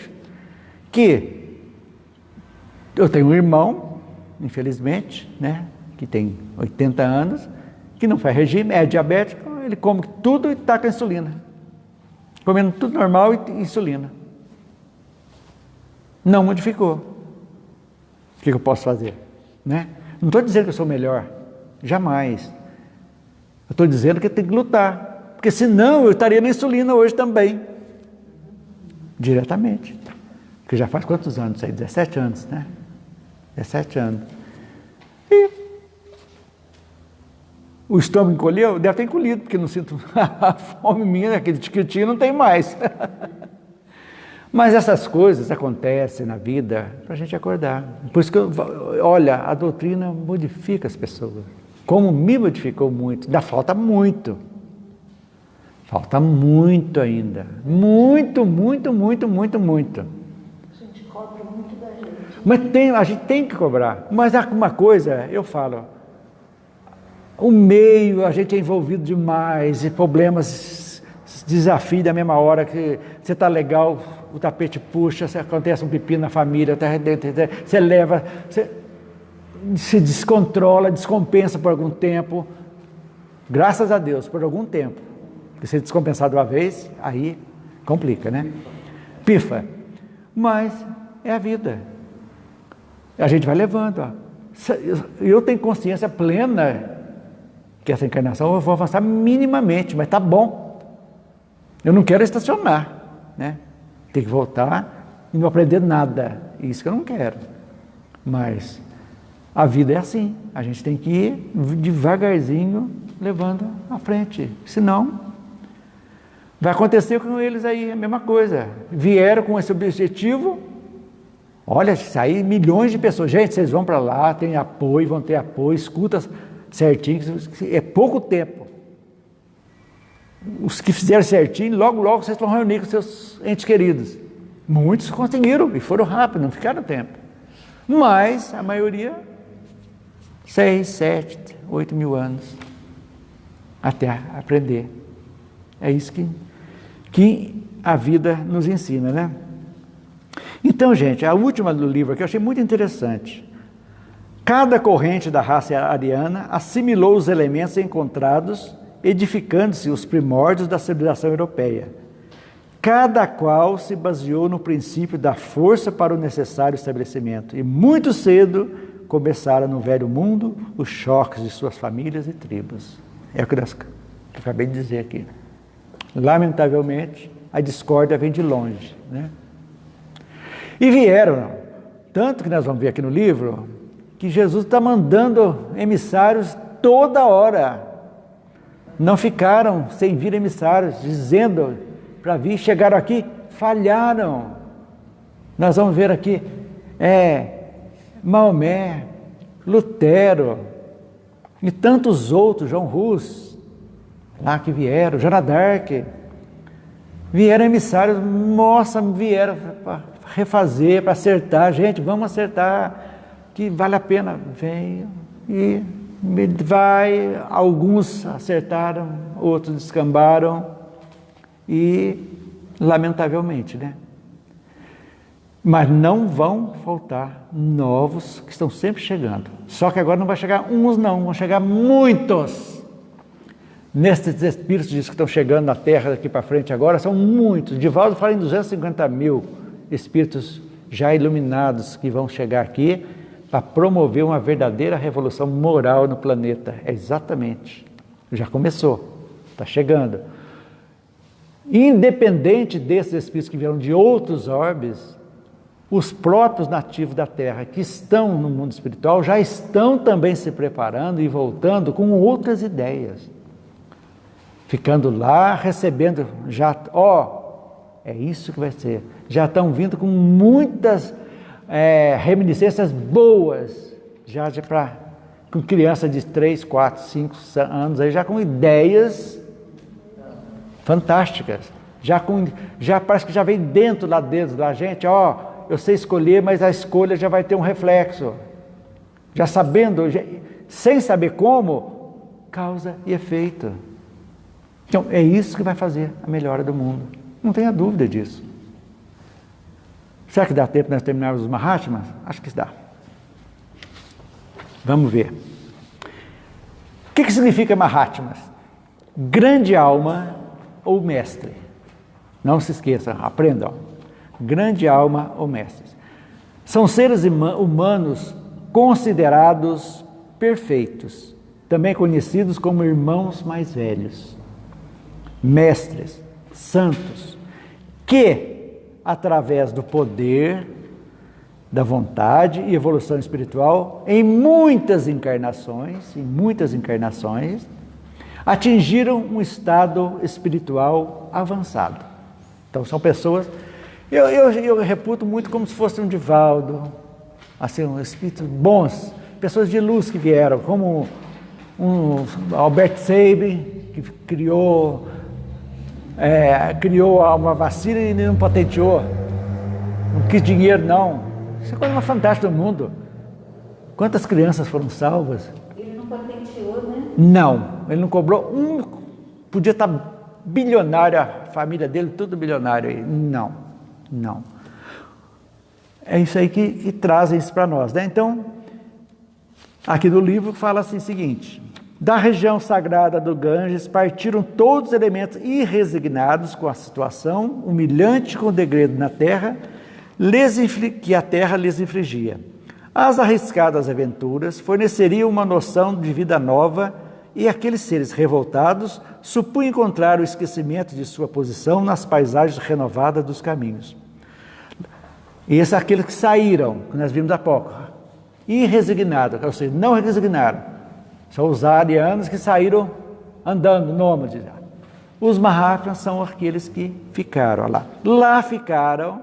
que... Eu tenho um irmão, infelizmente, né, que tem 80 anos, que não faz regime, é diabético, ele come tudo e taca insulina. Comendo tudo normal e insulina. Não modificou. O que eu posso fazer? Né? Não estou dizendo que eu sou melhor, jamais. Eu estou dizendo que eu tenho que lutar, porque senão eu estaria na insulina hoje também. Diretamente. Porque já faz quantos anos isso aí? 17 anos, né? 17 anos. E o estômago encolheu? Deve ter encolhido, porque não sinto a fome minha, aquele tiquitinho não tem mais. Mas essas coisas acontecem na vida para a gente acordar. Por isso que, olha, a doutrina modifica as pessoas. Como me modificou muito. Ainda falta muito. Falta muito ainda. Muito, muito, muito, muito, muito. A gente cobra muito da gente. Mas a gente tem que cobrar. Mas uma coisa, eu falo, o meio, a gente é envolvido demais, e problemas, desafios da mesma hora que você está legal, o tapete puxa, acontece um pepino na família, você leva, você se descontrola, descompensa por algum tempo, graças a Deus, por algum tempo. Porque se descompensar de uma vez, aí complica, né? Pifa. Mas é a vida. A gente vai levando. Ó. Eu tenho consciência plena que essa encarnação eu vou avançar minimamente, mas tá bom. Eu não quero estacionar, né? Tem que voltar e não aprender nada. Isso que eu não quero. Mas a vida é assim. A gente tem que ir devagarzinho levando à frente. Senão, vai acontecer com eles aí a mesma coisa. Vieram com esse objetivo. Olha, sair milhões de pessoas. Gente, vocês vão para lá, tem apoio, vão ter apoio, escuta certinho. É pouco tempo. Os que fizeram certinho, logo, logo vocês vão reunir com seus entes queridos. Muitos conseguiram e foram rápido, não ficaram tempo. Mas a maioria, 6, 7, 8 mil anos até aprender. É isso que a vida nos ensina, né? Então, gente, a última do livro que eu achei muito interessante. Cada corrente da raça ariana assimilou os elementos encontrados, edificando-se os primórdios da civilização europeia. Cada qual se baseou no princípio da força para o necessário estabelecimento. E muito cedo começaram no velho mundo os choques de suas famílias e tribos. É o que eu acabei de dizer aqui. Lamentavelmente, a discórdia vem de longe, né? E vieram, tanto que nós vamos ver aqui no livro, que Jesus está mandando emissários toda hora. Não ficaram sem vir emissários, dizendo para vir, chegaram aqui, falharam. Nós vamos ver aqui, Maomé, Lutero e tantos outros, João Hus, lá que vieram, Joana d'Arc, vieram emissários, vieram para refazer, para acertar, gente, vamos acertar, que vale a pena, veio e alguns acertaram, outros descambaram e lamentavelmente, né? Mas não vão faltar novos que estão sempre chegando. Só que agora não vai chegar uns não, vão chegar muitos. Nesses espíritos que estão chegando na Terra daqui para frente agora, são muitos. Divaldo fala em 250 mil espíritos já iluminados que vão chegar aqui para promover uma verdadeira revolução moral no planeta. É exatamente. Já começou, está chegando. Independente desses espíritos que vieram de outros orbes, os próprios nativos da Terra que estão no mundo espiritual já estão também se preparando e voltando com outras ideias. Ficando lá, recebendo, é isso que vai ser. Já estão vindo com muitas reminiscências boas, com criança de 3, 4, 5 anos, aí já com ideias fantásticas. Já parece que já vem lá dentro da gente, eu sei escolher, mas a escolha já vai ter um reflexo. Já sabendo, sem saber como, causa e efeito. Então, é isso que vai fazer a melhora do mundo. Não tenha dúvida disso. Será que dá tempo de nós terminarmos os Mahatmas? Acho que dá. Vamos ver. O que significa Mahatmas? Grande alma ou mestre. Não se esqueçam, aprendam. Grande alma ou mestre. São seres humanos considerados perfeitos, também conhecidos como irmãos mais velhos. Mestres, santos, que, através do poder, da vontade e evolução espiritual, em muitas encarnações, atingiram um estado espiritual avançado. Então, são pessoas Eu reputo muito como se fosse um Divaldo, assim, um espírito bons, pessoas de luz que vieram, como um Albert Sabin, que criou uma vacina e não patenteou, não quis dinheiro não. Isso é coisa mais fantástica do mundo. Quantas crianças foram salvas? Ele não patenteou, né? Não, ele não cobrou podia estar bilionário, a família dele tudo bilionário aí. Não. É isso aí que trazem isso para nós, né? Então, aqui no livro fala assim o seguinte: da região sagrada do Ganges partiram todos os elementos irresignados com a situação humilhante com o degredo na terra, que a terra lhes infligia. As arriscadas aventuras forneceriam uma noção de vida nova e aqueles seres revoltados supunham encontrar o esquecimento de sua posição nas paisagens renovadas dos caminhos. E esses são aqueles que saíram, que nós vimos há pouco, irresignados, ou seja, não resignaram. São os arianos que saíram andando, nômades. Os Mahatmas são aqueles que ficaram lá. Lá ficaram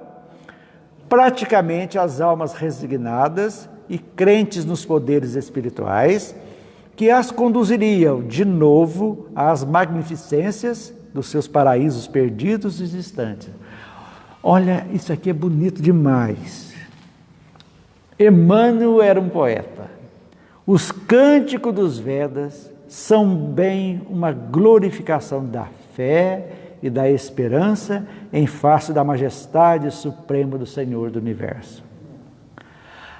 praticamente as almas resignadas e crentes nos poderes espirituais, que as conduziriam de novo às magnificências dos seus paraísos perdidos e distantes. Olha, isso aqui é bonito demais. Emmanuel era um poeta. Os cânticos dos Vedas são bem uma glorificação da fé e da esperança em face da majestade suprema do Senhor do Universo.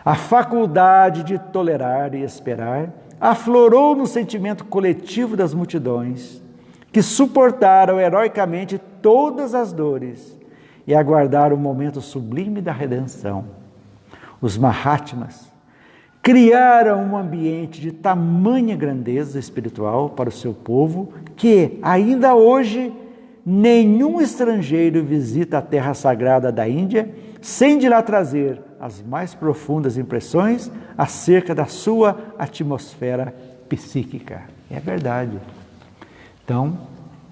A faculdade de tolerar e esperar aflorou no sentimento coletivo das multidões, que suportaram heroicamente todas as dores e aguardaram o momento sublime da redenção. Os Mahatmas criaram um ambiente de tamanha grandeza espiritual para o seu povo que, ainda hoje, nenhum estrangeiro visita a terra sagrada da Índia sem de lá trazer as mais profundas impressões acerca da sua atmosfera psíquica. É verdade. Então,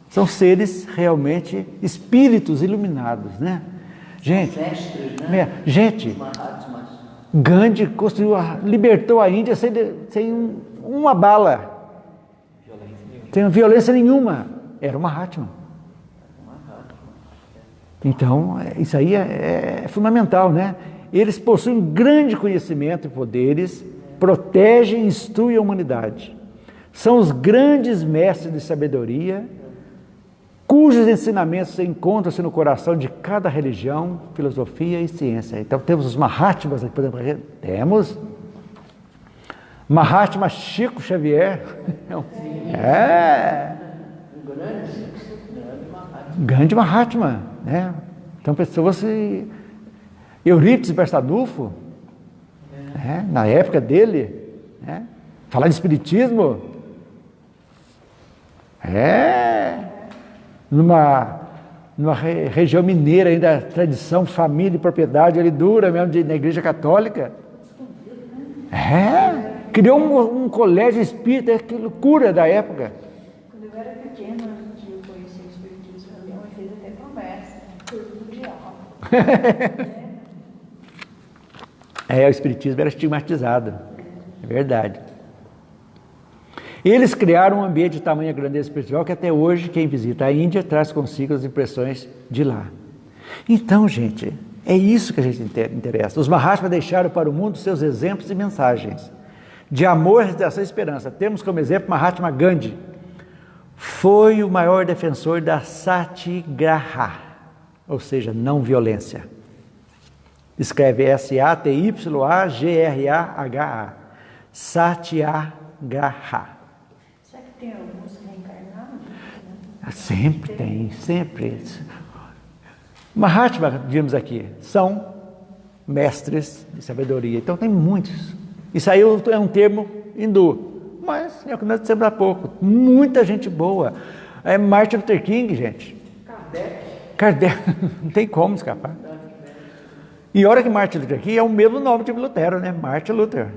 são seres realmente espíritos iluminados, né? Gente, Gandhi libertou a Índia sem uma bala, sem violência nenhuma. Era um Mahatma. Então, isso aí é fundamental, né? Eles possuem grande conhecimento e poderes, protegem e instruem a humanidade. São os grandes mestres de sabedoria, cujos ensinamentos encontram-se no coração de cada religião, filosofia e ciência. Então temos os Mahatmas, por exemplo, temos Mahatma Chico Xavier, grande Mahatma, né? Então pessoas, Eurípides Barçanufo, na época dele, falar de espiritismo, numa região mineira ainda, tradição, família e propriedade, ele dura mesmo na igreja católica. Criou um colégio espírita, que loucura da época. Quando eu era pequena, que eu conheci o espiritismo, minha mãe fez até promessa, coisa do diabo. O espiritismo era estigmatizado, é verdade. Eles criaram um ambiente de tamanha grandeza espiritual que até hoje quem visita a Índia traz consigo as impressões de lá. Então, gente, é isso que a gente interessa. Os Mahatmas deixaram para o mundo seus exemplos e mensagens de amor, realização e esperança. Temos como exemplo Mahatma Gandhi. Foi o maior defensor da Satyagraha, ou seja, não violência. Escreve Satyagraha, Satyagraha. Será que tem alguns reencarnados? Sempre tem, sempre. Mahatma, vimos aqui, são mestres de sabedoria. Então tem muitos. Isso aí é um termo hindu, mas é o que nós dissemos há pouco. Muita gente boa. Martin Luther King, gente. Kardec. Não tem como escapar. E olha que Martin Luther King é o mesmo nome de Lutero, né? Martin Luther.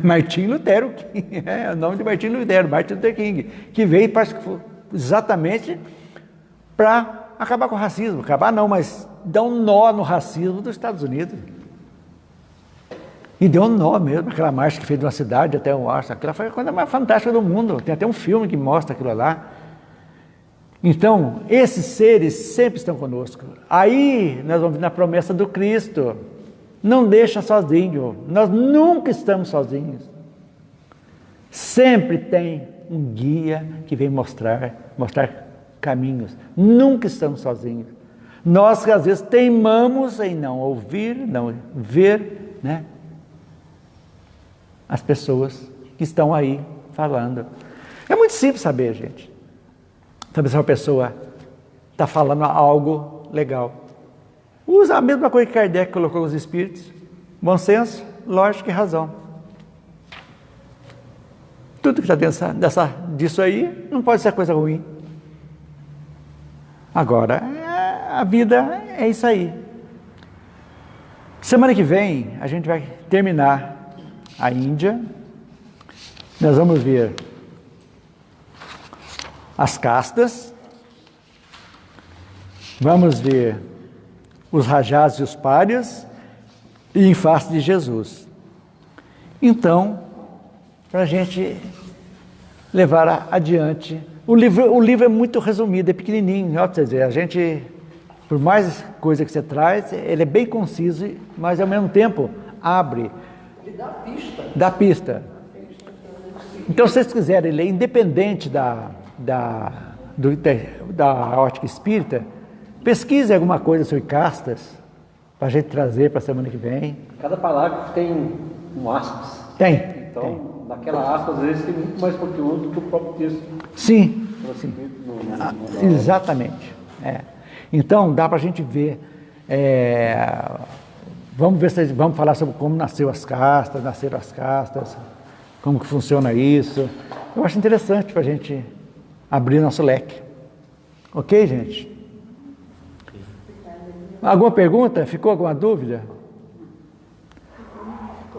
Martim Lutero, é o nome de Martin Luther King, que veio exatamente para acabar com o racismo. Acabar não, mas dar um nó no racismo dos Estados Unidos. E deu um nó mesmo, aquela marcha que fez de uma cidade até um Washington. Aquela foi a coisa mais fantástica do mundo. Tem até um filme que mostra aquilo lá. Então, esses seres sempre estão conosco. Aí nós vamos ver na promessa do Cristo. Não deixa sozinho. Nós nunca estamos sozinhos. Sempre tem um guia que vem mostrar caminhos. Nunca estamos sozinhos. Nós que às vezes teimamos em não ouvir, não ver, né? As pessoas que estão aí falando. É muito simples saber, gente. Saber se uma pessoa está falando algo legal. Usa a mesma coisa que Kardec colocou os espíritos. Bom senso, lógica e razão. Tudo que está dentro disso aí não pode ser coisa ruim. Agora, a vida é isso aí. Semana que vem a gente vai terminar a Índia. Nós vamos ver as castas, vamos ver os rajás e os párias e em face de Jesus. Então, para a gente levar adiante, o livro é muito resumido, é pequenininho, ó, pra vocês verem. A gente, por mais coisa que você traz, ele é bem conciso, mas ao mesmo tempo abre. Ele dá pista. Então, se vocês quiserem ler, independente da ótica espírita, pesquise alguma coisa sobre castas, para a gente trazer para a semana que vem. Cada parágrafo tem um aspas. Tem. Então, naquela aspas, às vezes tem muito mais conteúdo do que o próprio texto. Sim. No Exatamente. É. Então, dá para a gente ver. Vamos falar sobre como nasceram as castas, como que funciona isso. Eu acho interessante para a gente abrir nosso leque. Ok, gente? Alguma pergunta? Ficou alguma dúvida?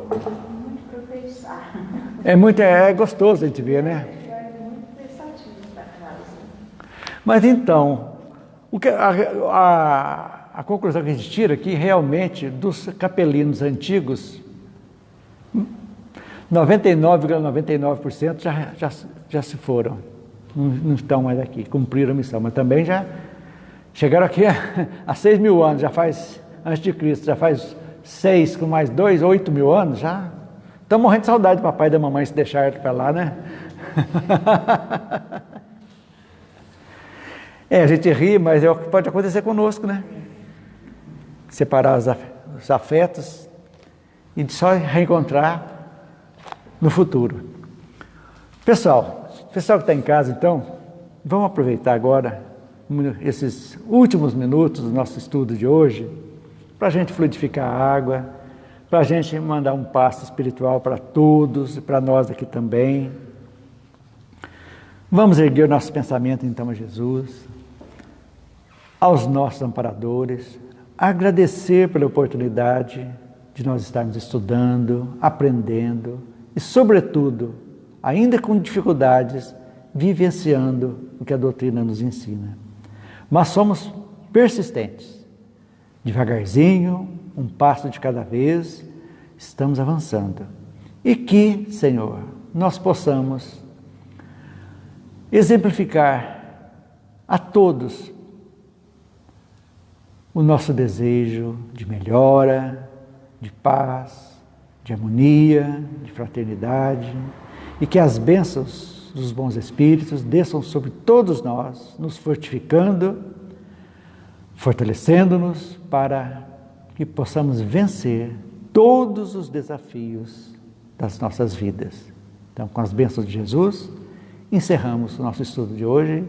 Muito professar. É gostoso a gente ver, né? É muito pensativo essa casa. Mas então, a conclusão que a gente tira aqui, realmente, dos capelinos antigos, 99,99% já se foram, não estão mais aqui, cumpriram a missão, mas também já chegaram aqui há 6 mil anos, já faz, antes de Cristo, já faz 6 com mais 2, 8 mil anos, já estão morrendo de saudade do papai e da mamãe se deixar aqui para lá, né? A gente ri, mas é o que pode acontecer conosco, né? Separar os afetos e só reencontrar no futuro. Pessoal que está em casa, então, vamos aproveitar agora esses últimos minutos do nosso estudo de hoje para a gente fluidificar a água, para a gente mandar um passo espiritual para todos e para nós aqui também. Vamos erguer o nosso pensamento então a Jesus, aos nossos amparadores, agradecer pela oportunidade de nós estarmos estudando, aprendendo e, sobretudo, ainda com dificuldades, vivenciando o que a doutrina nos ensina. Mas somos persistentes. Devagarzinho, um passo de cada vez, estamos avançando. E que, Senhor, nós possamos exemplificar a todos o nosso desejo de melhora, de paz, de harmonia, de fraternidade, e que as bênçãos dos bons espíritos desçam sobre todos nós, nos fortificando, fortalecendo-nos para que possamos vencer todos os desafios das nossas vidas. Então, com as bênçãos de Jesus, encerramos o nosso estudo de hoje.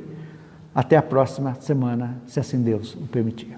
Até a próxima semana, se assim Deus o permitir.